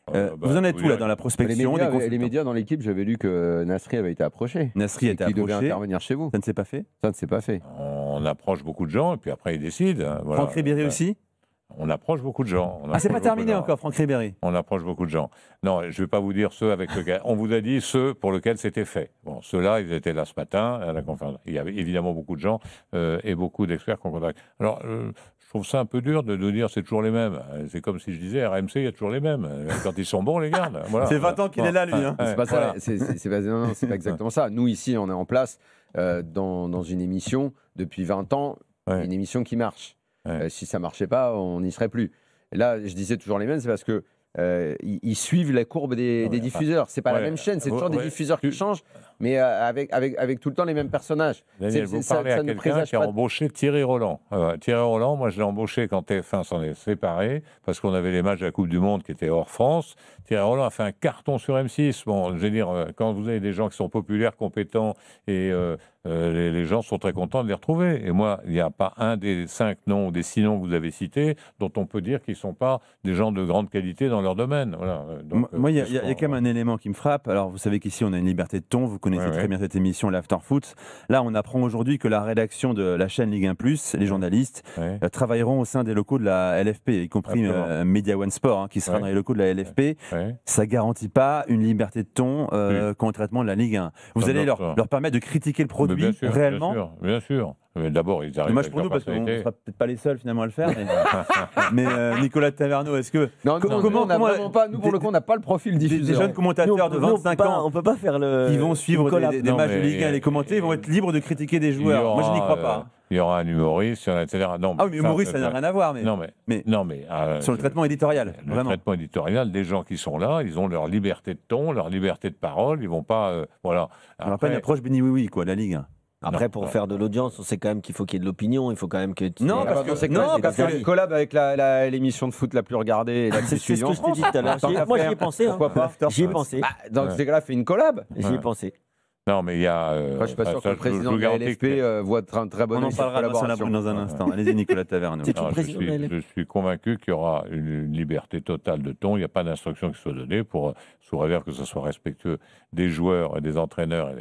Vous en êtes où là dans la prospection les médias dans l'équipe, j'avais lu que Nasri avait été approché. Nasri a été approché. Qui devait intervenir chez vous. Ça ne s'est pas fait. Ça ne s'est pas fait. On approche beaucoup de gens et puis après ils décident. Voilà. Franck Ribéry aussi. On approche beaucoup de gens. C'est pas terminé encore, Franck Ribéry. On approche beaucoup de gens. Non, je ne vais pas vous dire ceux avec lesquels... On vous a dit ceux pour lesquels c'était fait. Bon, ceux-là, ils étaient là ce matin à la conférence. Il y avait évidemment beaucoup de gens et beaucoup d'experts qu'on contacte. Alors, je trouve ça un peu dur de nous dire c'est toujours les mêmes. C'est comme si je disais RMC, il y a toujours les mêmes. Quand ils sont bons, les gars. Voilà. C'est 20 ans qu'il est là, lui. C'est pas ça. Non, c'est pas exactement ça. Nous, ici, on est en place dans une émission depuis 20 ans, une émission qui marche. Si ça ne marchait pas, on n'y serait plus. Et là, je disais toujours les mêmes, c'est parce que ils suivent la courbe des diffuseurs. C'est pas la même chaîne, c'est toujours des diffuseurs qui changent, mais avec tout le temps les mêmes personnages. Daniel, vous parlez à quelqu'un qui a embauché Thierry Roland. Thierry Roland, moi je l'ai embauché quand TF1 s'en est séparé, parce qu'on avait les matchs de la Coupe du Monde qui étaient hors France. Thierry Roland a fait un carton sur M6. Bon, je veux dire, quand vous avez des gens qui sont populaires, compétents, et les gens sont très contents de les retrouver. Et moi, il n'y a pas un des 5 noms ou des 6 noms que vous avez cités dont on peut dire qu'ils ne sont pas des gens de grande qualité dans leur domaine. Voilà. Donc, moi, il y a quand même un élément qui me frappe. Alors, vous savez qu'ici, on a une liberté de ton. Vous connaissez très bien cette émission, l'After Foot. Là, on apprend aujourd'hui que la rédaction de la chaîne Ligue 1+, les journalistes, travailleront au sein des locaux de la LFP, y compris Media One Sport, qui sera dans les locaux de la LFP. Ça ne garantit pas une liberté de ton quand on traitement de la Ligue 1. Vous allez leur permettre de critiquer le produit réellement. Bien sûr. Mais d'abord, ils arrivent. Dommage pour nous parce qu'on ne sera peut-être pas les seuls finalement à le faire. Mais Nicolas Taverneau, est-ce que non, comment pas, nous pour le coup, on n'a pas le profil diffuseur. Des jeunes commentateurs de 25 ans, on peut pas faire le. Ils vont suivre des matchs de Ligue 1 et les commenter, ils vont être libres de critiquer des joueurs. Moi, je n'y crois pas. Il y aura un humoriste, etc. Non, mais humoriste, ça n'a rien à voir. Mais sur le traitement éditorial. Le traitement éditorial, des gens qui sont là, ils ont leur liberté de ton, leur liberté de parole, ils vont pas. Voilà. On n'a pas une approche béni oui, quoi, la Ligue 1. Après, pour faire de l'audience, on sait quand même qu'il faut qu'il y ait de l'opinion, il faut quand même que... Non, parce que collab avec l'émission de foot la plus regardée, c'est ce que je t'ai dit tout à l'heure. Moi, j'y ai pensé. Pourquoi pas ? J'y ai pensé. Dans ces cas-là, fais une collab. J'y ai pensé. Non, mais il y a... je ne suis pas sûr que le président de la LFP voit un très bon... On en parlera dans un instant. Allez-y, Nicolas Taverneau. Je suis convaincu qu'il y aura une liberté totale de ton. Il n'y a pas d'instruction qui soit donnée sous réserve que ce soit respectueux des joueurs et des entraîneurs.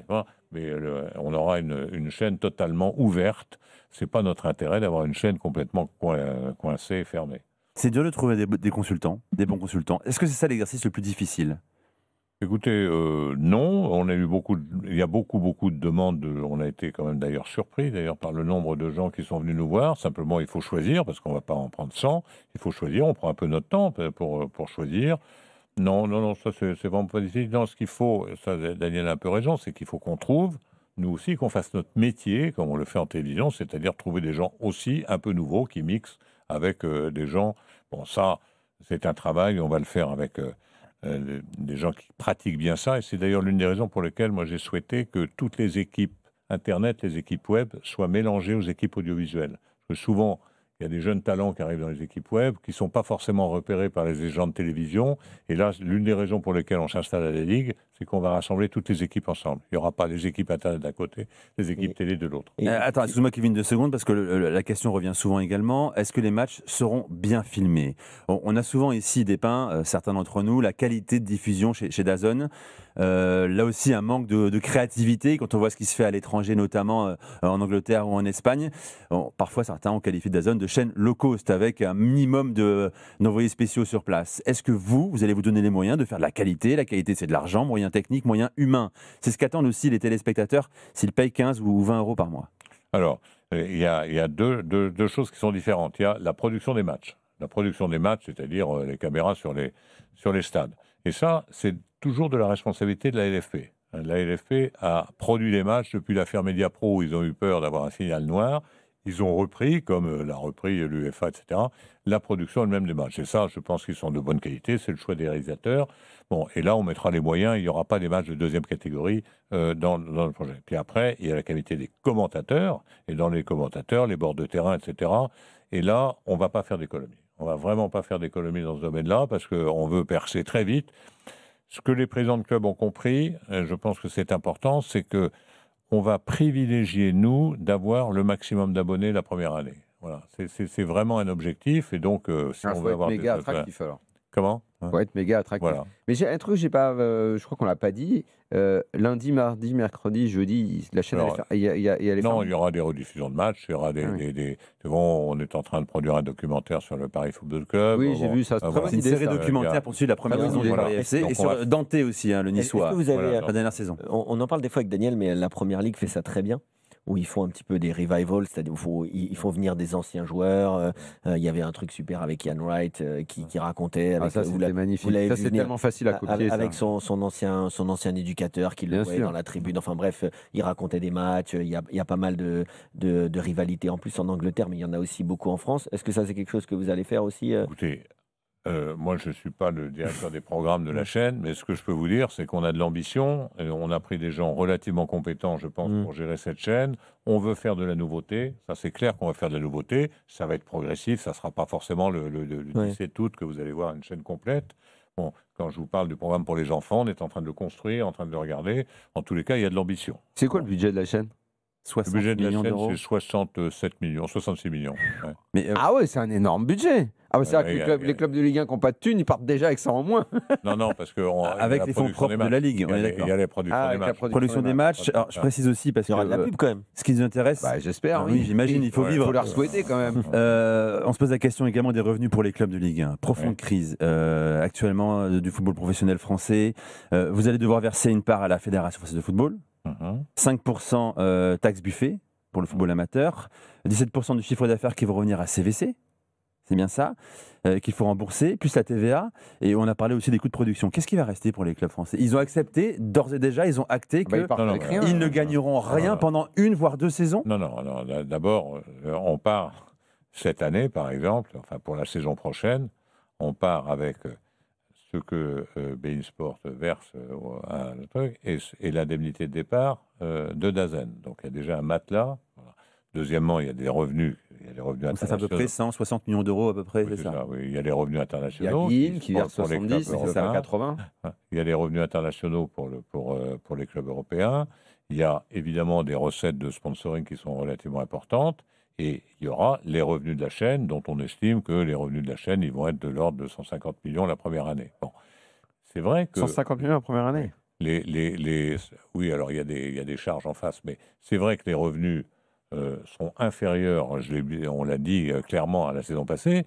Mais on aura une chaîne totalement ouverte. Ce n'est pas notre intérêt d'avoir une chaîne complètement coincée et fermée. C'est dur de trouver des consultants, des bons consultants. Est-ce que c'est ça l'exercice le plus difficile ? Écoutez, non, on a eu il y a beaucoup de demandes. On a été quand même d'ailleurs surpris par le nombre de gens qui sont venus nous voir. Simplement, il faut choisir parce qu'on ne va pas en prendre 100. Il faut choisir. On prend un peu notre temps pour choisir. Non, ça c'est vraiment pas difficile. Non, ce qu'il faut, ça Daniel a un peu raison, c'est qu'il faut qu'on trouve, nous aussi, qu'on fasse notre métier comme on le fait en télévision, c'est-à-dire trouver des gens aussi un peu nouveaux qui mixent avec des gens. Bon, ça, c'est un travail. On va le faire avec des gens qui pratiquent bien ça. Et c'est d'ailleurs l'une des raisons pour lesquelles moi j'ai souhaité que toutes les équipes Internet, les équipes web, soient mélangées aux équipes audiovisuelles. Parce que souvent, il y a des jeunes talents qui arrivent dans les équipes web, qui ne sont pas forcément repérés par les agents de télévision. Et là, l'une des raisons pour lesquelles on s'installe à la Ligue, c'est qu'on va rassembler toutes les équipes ensemble. Il n'y aura pas les équipes Internet d'un côté, les équipes télé de l'autre. Attends, excuse-moi Kevin, 2 secondes, parce que la question revient souvent également. Est-ce que les matchs seront bien filmés ? On a souvent ici dépeint, certains d'entre nous, la qualité de diffusion chez DAZN. Là aussi, un manque de créativité quand on voit ce qui se fait à l'étranger, notamment en Angleterre ou en Espagne. Parfois, certains ont qualifié DAZN de chaîne low cost avec un minimum d'envoyés spéciaux sur place. Est-ce que vous allez vous donner les moyens de faire de la qualité ? La qualité, c'est de l'argent, moyens techniques, moyens humains. C'est ce qu'attendent aussi les téléspectateurs s'ils payent 15 ou 20 euros par mois. Alors, il y a deux choses qui sont différentes. Il y a la production des matchs. La production des matchs, c'est-à-dire les caméras sur les stades. Et ça, c'est toujours de la responsabilité de la LFP. La LFP a produit les matchs depuis l'affaire Mediapro où ils ont eu peur d'avoir un signal noir. Ils ont repris, comme l'a repris l'UEFA, etc., la production elle-même des matchs. Et ça, je pense qu'ils sont de bonne qualité, c'est le choix des réalisateurs. Bon, et là, on mettra les moyens, il n'y aura pas des matchs de deuxième catégorie dans le projet. Puis après, il y a la qualité des commentateurs, et dans les commentateurs, les bords de terrain, etc. Et là, on ne va pas faire d'économie. On ne va vraiment pas faire d'économie dans ce domaine-là, parce qu'on veut percer très vite. Ce que les présidents de club ont compris, je pense que c'est important, c'est que on va privilégier, nous, d'avoir le maximum d'abonnés la première année. Voilà, c'est vraiment un objectif. Et donc, si on veut avoir méga attractif, alors. Comment ? Il faut être méga attractif. Voilà. Mais j'ai un truc, je crois qu'on ne l'a pas dit. Lundi, mardi, mercredi, jeudi, la chaîne il y aura des rediffusions de matchs. Il y aura on est en train de produire un documentaire sur le Paris Football Club. Oui, j'ai vu ça. C'est une série documentaire pour suivre la première saison du Paris FC. Et sur Dante aussi, le Niçois, la dernière saison. On en parle des fois avec Daniel, mais la Première Ligue fait ça très bien. Où ils font un petit peu des revivals, c'est-à-dire ils font venir des anciens joueurs. Il y avait un truc super avec Ian Wright qui racontait. Ça, c'était magnifique. Ça, c'est tellement facile à copier. Avec son ancien éducateur qui le voyait dans la tribune. Enfin bref, il racontait des matchs. Il y a pas mal de rivalités en plus en Angleterre, mais il y en a aussi beaucoup en France. Est-ce que ça, c'est quelque chose que vous allez faire aussi Écoutez, moi, je ne suis pas le directeur des programmes de la chaîne, mais ce que je peux vous dire, c'est qu'on a de l'ambition. On a pris des gens relativement compétents, je pense, pour gérer cette chaîne. On veut faire de la nouveauté. Ça, c'est clair qu'on va faire de la nouveauté. Ça va être progressif. Ça ne sera pas forcément le 17 août que vous allez voir une chaîne complète. Bon, quand je vous parle du programme pour les enfants, on est en train de le construire, en train de le regarder. En tous les cas, il y a de l'ambition. C'est quoi le budget de la chaîne ? 60 le budget de la chaîne, c'est 66 millions. Ouais. Mais, ah ouais, c'est un énorme budget. Ah ouais, c'est vrai que les clubs de Ligue 1 qui n'ont pas de thunes, ils partent déjà avec ça en moins. Non, parce que... avec les fonds propres de la Ligue, on est d'accord. Il y a les productions des matchs. Production des matchs. Alors, je précise aussi, parce qu'il y aura de la pub quand même. Ce qui nous intéresse... j'espère, oui, j'imagine, il faut vivre. Il faut leur souhaiter quand même. On se pose la question également des revenus pour les clubs de Ligue 1. Profonde crise actuellement du football professionnel français. Vous allez devoir verser une part à la Fédération française de football. 5% taxe Buffet. pour le football amateur, 17% du chiffre d'affaires qui vont revenir à CVC, c'est bien ça, qu'il faut rembourser, plus la TVA, et on a parlé aussi des coûts de production. Qu'est-ce qui va rester pour les clubs français? Ils ont accepté, d'ores et déjà, ils ont acté qu'ils ne gagneront rien pendant 1 voire 2 saisons? Non, d'abord, on part cette année, par exemple, enfin pour la saison prochaine, on part avec ce que beIN Sport verse à le truc et l'indemnité de départ de Dazen. Donc il y a déjà un matelas. Voilà. Deuxièmement, il y a des revenus. Donc ça fait à peu près 160 millions d'euros à peu près, oui, c'est ça. Oui. Il y a les revenus internationaux. Il y a BIN qui verse 70, c'est à 80. Il y a les revenus internationaux pour les clubs européens. Il y a évidemment des recettes de sponsoring qui sont relativement importantes. Et il y aura les revenus de la chaîne, dont on estime que les revenus de la chaîne, ils vont être de l'ordre de 150 millions la première année. Bon, c'est vrai que 150 millions la première année. Oui, alors il y a des charges en face, mais c'est vrai que les revenus sont inférieurs. On l'a dit clairement à la saison passée.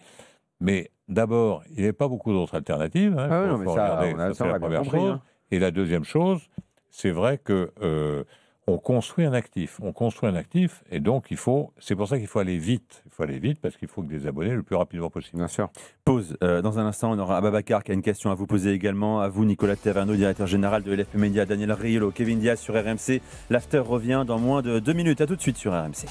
Mais d'abord, il n'y avait pas beaucoup d'autres alternatives. C'est la première chose. Hein. Et la deuxième chose, c'est vrai que on construit un actif. Et donc c'est pour ça qu'il faut aller vite. Il faut aller vite parce qu'il faut que des abonnés le plus rapidement possible. Bien sûr. Pause. Dans un instant, on aura Ababacar qui a une question à vous poser également. À vous, Nicolas Taverneau, directeur général de LFP Média, Daniel Riolo, Kevin Diaz sur RMC. L'after revient dans moins de 2 minutes. À tout de suite sur RMC.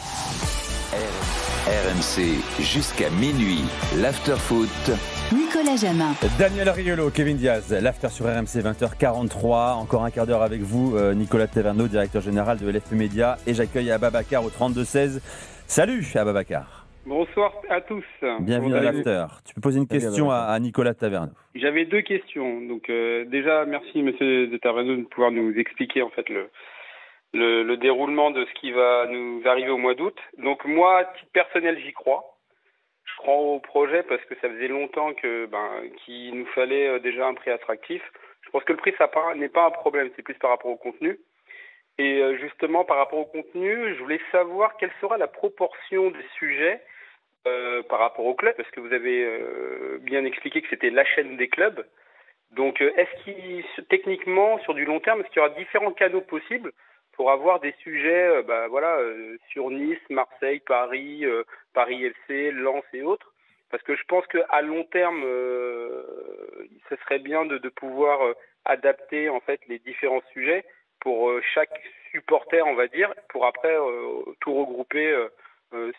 RMC jusqu'à minuit. L'after foot. Nicolas Jamin. Daniel Riolo, Kevin Diaz, l'after sur RMC 20h43. Encore un quart d'heure avec vous, Nicolas Taverneau, directeur général de LFP Média. Et j'accueille Ababacar au 32-16. Salut Ababacar. Bonsoir à tous. Bienvenue à l'after. Tu peux poser une question à Nicolas Taverneau. J'avais 2 questions. Donc déjà, merci monsieur de Taverneau de pouvoir nous expliquer en fait le déroulement de ce qui va nous arriver au mois d'août. Donc moi, à titre personnel, j'y crois. Je crois au projet parce que ça faisait longtemps qu'il nous fallait déjà un prix attractif. Je pense que le prix, ça n'est pas un problème, c'est plus par rapport au contenu. Et justement, par rapport au contenu, je voulais savoir quelle sera la proportion des sujets par rapport au club, parce que vous avez bien expliqué que c'était la chaîne des clubs. Donc, est-ce techniquement, sur du long terme, est-ce qu'il y aura différents canaux possibles pour avoir des sujets sur Nice, Marseille, Paris, Paris FC, Lens et autres? Parce que je pense qu'à long terme, ce serait bien de pouvoir adapter en fait les différents sujets pour chaque supporter, on va dire, pour après tout regrouper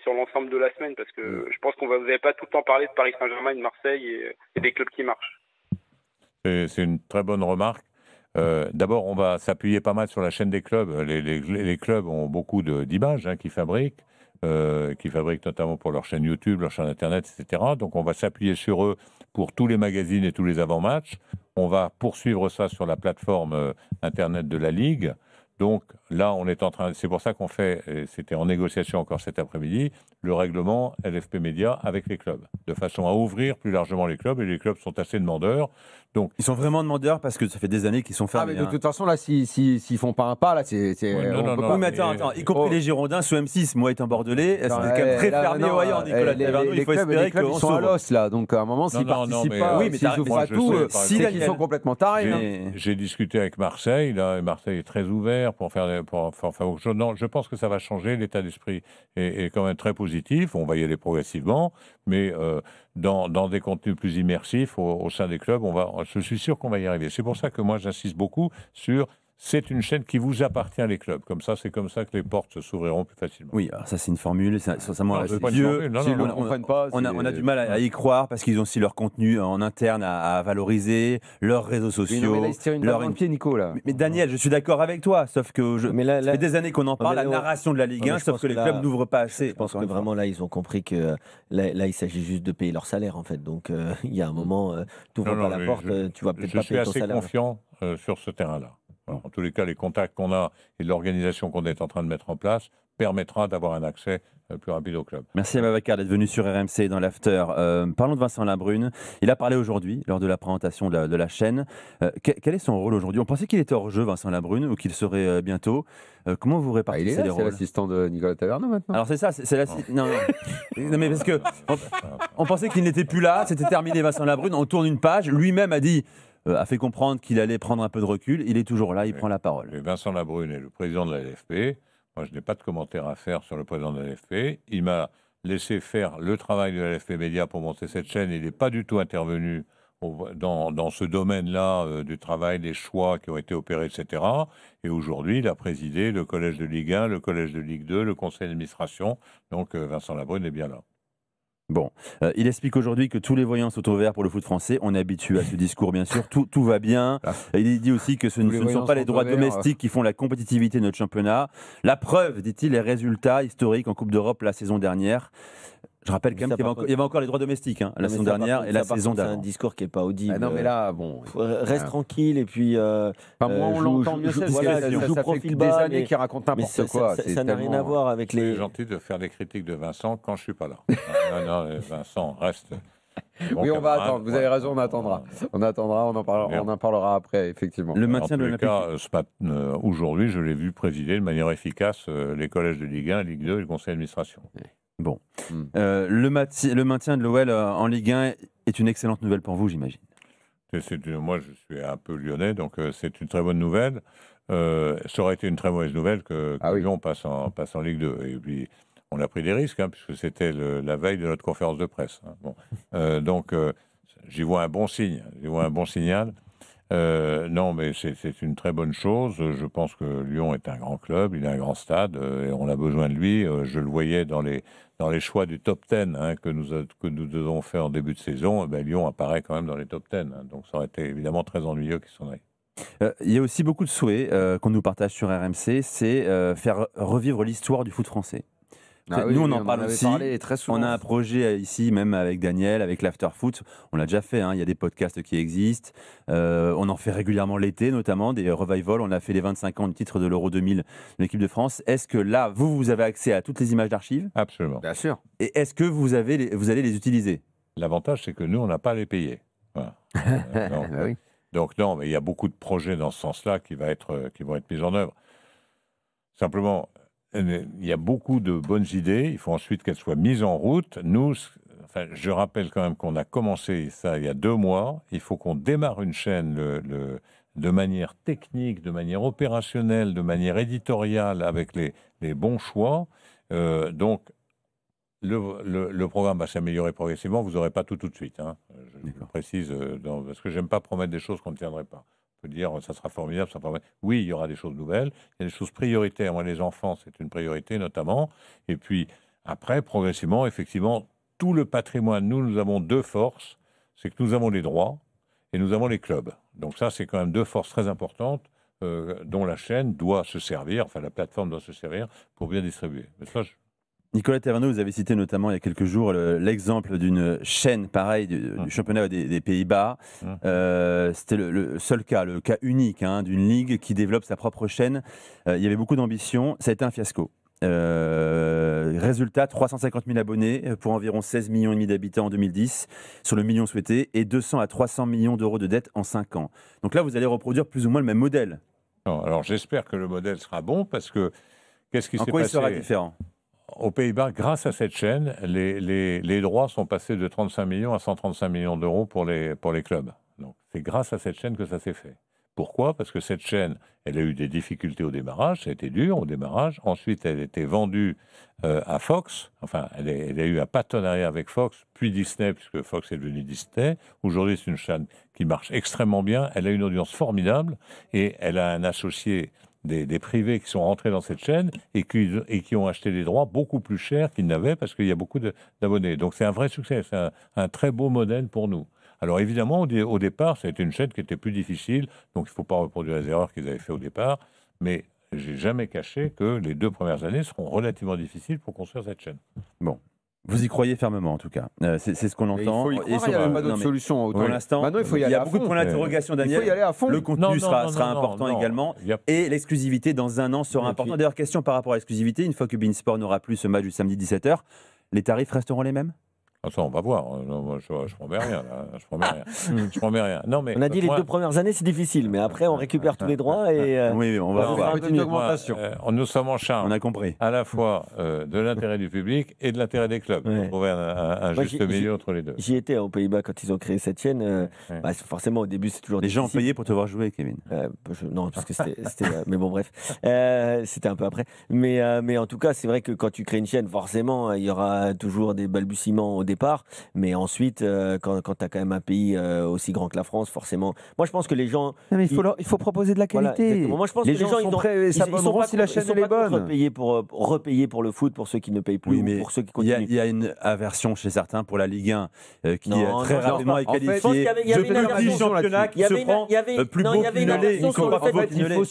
sur l'ensemble de la semaine. Parce que je pense vous n'avez pas tout le temps parlé de Paris Saint-Germain, de Marseille et des clubs qui marchent. C'est une très bonne remarque. D'abord, on va s'appuyer pas mal sur la chaîne des clubs. Les clubs ont beaucoup d'images qu'ils fabriquent, notamment pour leur chaîne YouTube, leur chaîne Internet, etc. Donc, on va s'appuyer sur eux pour tous les magazines et tous les avant-matchs. On va poursuivre ça sur la plateforme Internet de la Ligue. Donc là, on est en train, c'est pour ça qu'on fait, et c'était en négociation encore cet après-midi, le règlement LFP Média avec les clubs, de façon à ouvrir plus largement les clubs, et les clubs sont assez demandeurs. Donc, ils sont vraiment demandeurs parce que ça fait des années qu'ils sont fermés. Mais de toute façon, là, s'ils font pas un pas, là, c'est. Non, mais attends, y compris les Girondins sous M6, moi étant bordelais, c'est quand même très fermé au Nicolas Taverneau. Il faut espérer qu'ils sont à l'os, là. Donc à un moment, s'ils participent pas, s'ils ouvrent pas tout, c'est qu'ils sont complètement tarés. J'ai discuté avec Marseille, là, et Marseille est très ouvert pour faire. Non, je pense que ça va changer. L'état d'esprit est quand même très positif. On va y aller progressivement, mais dans des contenus plus immersifs au sein des clubs, je suis sûr qu'on va y arriver. C'est pour ça que moi, j'insiste beaucoup sur... C'est une chaîne qui vous appartient, les clubs. Comme ça, c'est comme ça que les portes s'ouvriront plus facilement. Oui, alors ça, c'est une formule. C'est vieux. On a du mal à y croire parce qu'ils ont aussi leur contenu en interne à valoriser, leurs réseaux sociaux. Mais là, ils se tirent une balle dans le pied, Nico, là. Mais Daniel, je suis d'accord avec toi, sauf que ça fait des années qu'on en parle, la narration de la Ligue 1, sauf que les clubs n'ouvrent pas assez. Je pense que vraiment, là, ils ont compris que là, il s'agit juste de payer leur salaire, en fait. Donc, il y a un moment, tu n'ouvres pas la porte, tu vas peut-être pas payer ton salaire. Je suis assez confiant sur ce terrain-là. En tous les cas, les contacts qu'on a et l'organisation qu'on est en train de mettre en place permettra d'avoir un accès plus rapide au club. Merci Ababacar d'être venu sur RMC dans l'after. Parlons de Vincent Labrune. Il a parlé aujourd'hui lors de la présentation de la chaîne. Quel est son rôle aujourd'hui? On pensait qu'il était hors jeu, Vincent Labrune, ou qu'il serait bientôt. Comment vous répartissez les rôles? C'est l'assistant de Nicolas Taverneau maintenant. Alors c'est ça, c'est l'assistant. Non, mais parce que on pensait qu'il n'était plus là, c'était terminé Vincent Labrune. On tourne une page. Lui-même a fait comprendre qu'il allait prendre un peu de recul. Il est toujours là, il prend la parole. Vincent Labrune est le président de la LFP. Moi, je n'ai pas de commentaire à faire sur le président de la LFP. Il m'a laissé faire le travail de la LFP Média pour monter cette chaîne. Il n'est pas du tout intervenu dans ce domaine-là du travail, des choix qui ont été opérés, etc. Et aujourd'hui, il a présidé le collège de Ligue 1, le collège de Ligue 2, le conseil d'administration. Donc, Vincent Labrune est bien là. Bon, il explique aujourd'hui que tous les voyants sont au vert pour le foot français. On est habitué à ce discours, bien sûr. Tout va bien. Il dit aussi que ce ne sont pas les droits domestiques qui font la compétitivité de notre championnat. La preuve, dit-il, les résultats historiques en Coupe d'Europe la saison dernière. Je rappelle quand même qu'il y avait encore les droits domestiques la saison dernière et la saison d'avant. C'est un discours qui n'est pas audible. Ah non, mais là, bon. Reste tranquille et puis. Moi, on l'entend mieux. Ça fait des années qu'il raconte n'importe quoi. Ça n'a rien à voir avec les. C'est gentil de faire des critiques de Vincent quand je ne suis pas là. Non, Vincent, reste. Oui, on va attendre. Vous avez raison, on attendra. On en parlera après, effectivement. Le maintien de l'Olympique. Aujourd'hui, je l'ai vu présider de manière efficace les collèges de Ligue 1, Ligue 2 et le conseil d'administration. Bon. Le maintien de l'OL en Ligue 1 est une excellente nouvelle pour vous, j'imagine. Moi, je suis un peu lyonnais, donc c'est une très bonne nouvelle. Ça aurait été une très mauvaise nouvelle que Lyon passe en Ligue 2. Et puis, on a pris des risques, puisque c'était la veille de notre conférence de presse. Donc, j'y vois un bon signe. J'y vois un bon signal. Non, mais c'est une très bonne chose. Je pense que Lyon est un grand club, il a un grand stade, et on a besoin de lui. Je le voyais dans les choix du top 10 que nous devons faire en début de saison. Lyon apparaît quand même dans les top 10. Donc ça aurait été évidemment très ennuyeux qu'il s'en aille. Il y a aussi beaucoup de souhaits qu'on nous partage sur RMC, c'est faire revivre l'histoire du foot français. Nous, on en parle aussi. Très souvent. On a un projet ici, même avec Daniel, avec l'Afterfoot. On l'a déjà fait. Il y a des podcasts qui existent. On en fait régulièrement l'été, notamment des revivals. On a fait les 25 ans du titre de l'Euro 2000 de l'équipe de France. Est-ce que là, vous avez accès à toutes les images d'archives ? Absolument. Bien sûr. Et est-ce que vous allez les utiliser ? L'avantage, c'est que nous, on n'a pas à les payer. Voilà. Donc non, mais il y a beaucoup de projets dans ce sens-là qui vont être mis en œuvre. Simplement, il y a beaucoup de bonnes idées. Il faut ensuite qu'elles soient mises en route. Nous, je rappelle quand même qu'on a commencé ça il y a 2 mois. Il faut qu'on démarre une chaîne de manière technique, de manière opérationnelle, de manière éditoriale, avec les bons choix. Donc, le programme va s'améliorer progressivement. Vous n'aurez pas tout de suite. Je précise, parce que j'aime pas promettre des choses qu'on ne tiendrait pas. On peut dire ça sera formidable, ça sera... Oui, il y aura des choses nouvelles, il y a des choses prioritaires. Moi, les enfants, c'est une priorité notamment. Et puis après, progressivement, effectivement, tout le patrimoine, nous avons 2 forces, c'est que nous avons les droits et nous avons les clubs. Donc ça, c'est quand même 2 forces très importantes dont la chaîne doit se servir, enfin la plateforme doit se servir pour bien distribuer. Mais ça, Nicolas Taverneau, vous avez cité notamment il y a quelques jours l'exemple d'une chaîne pareille du championnat des Pays-Bas. C'était le seul cas, le cas unique d'une ligue qui développe sa propre chaîne. Il y avait beaucoup d'ambition, ça a été un fiasco. Résultat, 350 000 abonnés pour environ 16,5 millions d'habitants en 2010, sur le million souhaité, et 200 à 300 millions d'euros de dettes en 5 ans. Donc là, vous allez reproduire plus ou moins le même modèle. Non, alors j'espère que le modèle sera bon, parce que qu'est-ce qui s'est passé ? En quoi il sera différent ? Aux Pays-Bas, grâce à cette chaîne, les droits sont passés de 35 millions à 135 millions d'euros pour les clubs. Donc, c'est grâce à cette chaîne que ça s'est fait. Pourquoi ? Parce que cette chaîne, elle a eu des difficultés au démarrage, ça a été dur au démarrage. Ensuite, elle a été vendue à Fox. Enfin, elle a eu un partenariat avec Fox, puis Disney, puisque Fox est devenu Disney. Aujourd'hui, c'est une chaîne qui marche extrêmement bien. Elle a une audience formidable et elle a un associé des privés qui sont rentrés dans cette chaîne et qui ont acheté des droits beaucoup plus chers qu'ils n'avaient parce qu'il y a beaucoup d'abonnés. Donc c'est un vrai succès, c'est un très beau modèle pour nous. Alors évidemment, au départ, ça a été une chaîne qui était plus difficile, donc il ne faut pas reproduire les erreurs qu'ils avaient fait au départ, mais j'ai jamais caché que les 2 premières années seront relativement difficiles pour construire cette chaîne. Bon. Vous y croyez fermement, en tout cas. C'est ce qu'on entend. Il n'y a pas d'autre solution. Pour l'instant, il y a beaucoup de points d'interrogation, Daniel. Il faut y aller à fond. Le contenu sera important également. Et l'exclusivité, dans un an, sera importante. D'ailleurs, question par rapport à l'exclusivité. Une fois que beIN Sport n'aura plus ce match du samedi 17h, les tarifs resteront les mêmes ? Attends, on va voir. Non, moi, je promets rien. Là. Je promets rien. Non, mais on a dit les 2 premières années, c'est difficile, mais après, on récupère tous les droits et. Oui, on va voir. Une petite augmentation. Nous sommes en charge. On a compris. À la fois de l'intérêt du public et de l'intérêt des clubs. On trouver un juste milieu entre les deux. J'y étais aux Pays-Bas quand ils ont créé cette chaîne. Forcément, au début, c'est toujours difficile. Les gens ont payé pour te voir jouer, Kevin. Non, parce que c'était. Mais bon, bref. C'était un peu après. Mais en tout cas, c'est vrai que quand tu crées une chaîne, forcément, il y aura toujours des balbutiements au départ. Mais ensuite, quand tu as quand même un pays aussi grand que la France, forcément. Moi, je pense que les gens. Non, mais il faut proposer de la qualité. Moi, je pense que les gens sont prêts, ça s'abonneront si la chaîne est bonne. Repayer pour le foot pour ceux qui ne payent plus, mais pour ceux qui continuent. Il y a une aversion chez certains pour la Ligue 1 qui très rapidement est qualifiée. Il y avait une aversion championnat qui se prend plus beau qu'une lait.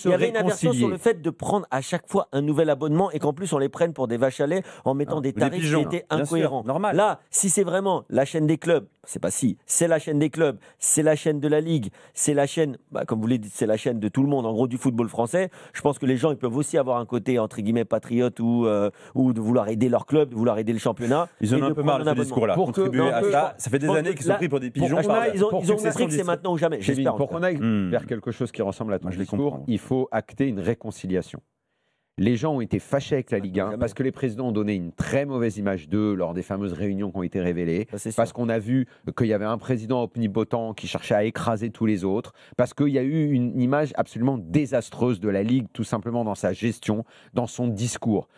Il y avait une aversion sur le fait de prendre à chaque fois un nouvel abonnement et qu'en plus on les prenne pour des vaches à lait en mettant des tarifs qui étaient incohérents. Là, si c'est vraiment la chaîne des clubs, c'est la chaîne des clubs, c'est la chaîne de la Ligue, c'est la chaîne, comme vous l'avez dit, c'est la chaîne de tout le monde, en gros du football français. Je pense que les gens, ils peuvent aussi avoir un côté, entre guillemets, patriote ou de vouloir aider leur club, de vouloir aider le championnat. Ils en ont un peu marre de ce discours-là. Contribuer à ça, ça fait des années qu'ils sont pris pour des pigeons. Ils ont compris que c'est maintenant ou jamais. Pour qu'on aille vers quelque chose qui ressemble à ton discours, il faut acter une réconciliation. Les gens ont été fâchés avec la Ligue 1 parce que les présidents ont donné une très mauvaise image d'eux lors des fameuses réunions qui ont été révélées, parce qu'on a vu qu'il y avait un président omnipotent qui cherchait à écraser tous les autres, parce qu'il y a eu une image absolument désastreuse de la Ligue, tout simplement dans sa gestion, dans son discours.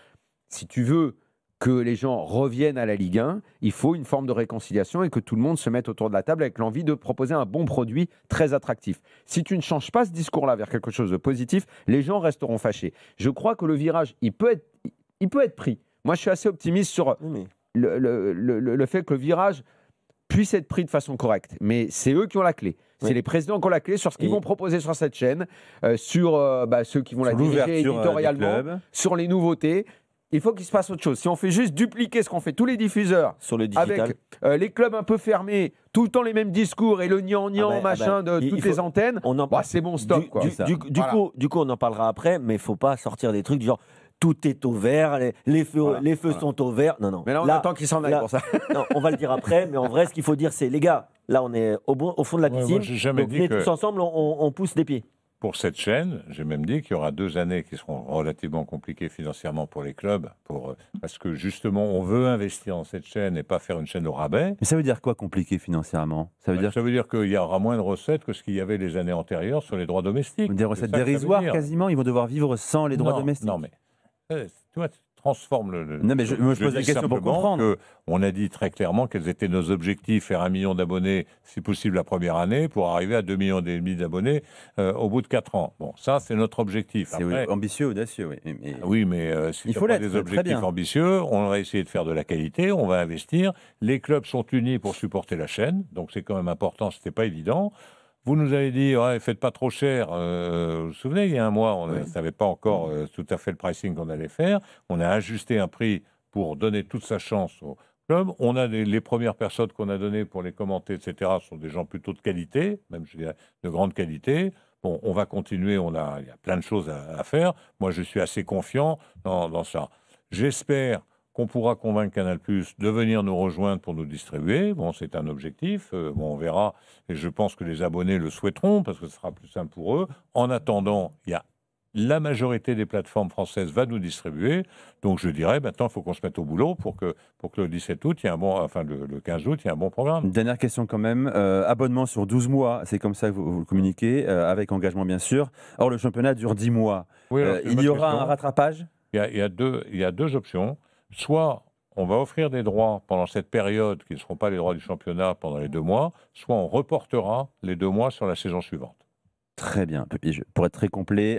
Si tu veux que les gens reviennent à la Ligue 1, il faut une forme de réconciliation et que tout le monde se mette autour de la table avec l'envie de proposer un bon produit très attractif. Si tu ne changes pas ce discours-là vers quelque chose de positif, les gens resteront fâchés. Je crois que le virage, il peut être pris. Moi, je suis assez optimiste sur le fait que le virage puisse être pris de façon correcte. Mais c'est eux qui ont la clé. C'est les présidents qui ont la clé sur ce qu'ils vont proposer sur cette chaîne, sur ceux qui vont la diriger éditorialement, sur les nouveautés. Il faut qu'il se passe autre chose. Si on fait juste dupliquer ce qu'ont fait tous les diffuseurs sur le digital, avec les clubs un peu fermés, tout le temps les mêmes discours et le gnangnan de toutes les antennes, c'est bon, stop. Du coup, on en parlera après, mais il ne faut pas sortir des trucs du genre tout est au vert, les feux sont au vert. Non. Mais là, on attend qu'ils s'en aillent pour ça. Non, on va le dire après, mais en vrai, ce qu'il faut dire, c'est les gars, là, on est au fond de la piscine. Donc, venez tous ensemble, on pousse des pieds. Pour cette chaîne, j'ai même dit qu'il y aura 2 années qui seront relativement compliquées financièrement pour les clubs, parce que justement, on veut investir dans cette chaîne et pas faire une chaîne au rabais. Mais ça veut dire quoi, compliqué financièrement ? Ça veut dire qu'il y aura moins de recettes que ce qu'il y avait les années antérieures sur les droits domestiques. Des recettes dérisoires quasiment ? Ils vont devoir vivre sans les droits domestiques ? Non, mais tu transforme le. Non, mais je pose la question pour comprendre. On a dit très clairement quels étaient nos objectifs, faire 1 million d'abonnés, si possible, la première année, pour arriver à 2,5 millions d'abonnés au bout de 4 ans. Bon, ça, c'est notre objectif. C'est ambitieux, audacieux, oui. Oui, mais si il faut des objectifs ambitieux, on va essayer de faire de la qualité, on va investir. Les clubs sont unis pour supporter la chaîne, donc c'est quand même important, c'était pas évident. Vous nous avez dit, faites pas trop cher. Vous vous souvenez, il y a un mois, on ne savait pas encore tout à fait le pricing qu'on allait faire. On a ajusté un prix pour donner toute sa chance au club. On a les premières personnes qu'on a données pour les commenter, etc., sont des gens plutôt de qualité, même je dirais de grande qualité. Bon, on va continuer, il y a plein de choses à faire. Moi, je suis assez confiant dans ça. J'espère qu'on pourra convaincre Canal+ de venir nous rejoindre pour nous distribuer. Bon, c'est un objectif. On verra. Et je pense que les abonnés le souhaiteront parce que ce sera plus simple pour eux. En attendant, la majorité des plateformes françaises va nous distribuer. Donc, je dirais, maintenant, il faut qu'on se mette au boulot pour que le 17 août, le 15 août, il y ait un bon programme. Une dernière question quand même. Abonnement sur 12 mois, c'est comme ça que vous le communiquez, avec engagement, bien sûr. Or, le championnat dure 10 mois. Oui, il y aura un rattrapage ? Il y a 2 options. Soit on va offrir des droits pendant cette période qui ne seront pas les droits du championnat pendant les 2 mois, soit on reportera les 2 mois sur la saison suivante. Très bien. Pour être très complet,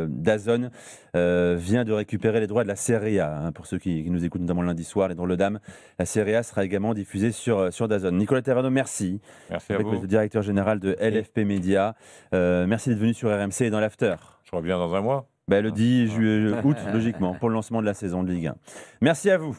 DAZN vient de récupérer les droits de la Serie A. Pour ceux qui nous écoutent notamment lundi soir, les drôles de dames, la Serie A sera également diffusée sur DAZN. Nicolas Taverneau, merci. Merci à vous. Le directeur général de LFP Média. Merci d'être venu sur RMC et dans l'After. Je reviens dans un mois. Le 10 août, logiquement, pour le lancement de la saison de Ligue 1. Merci à vous.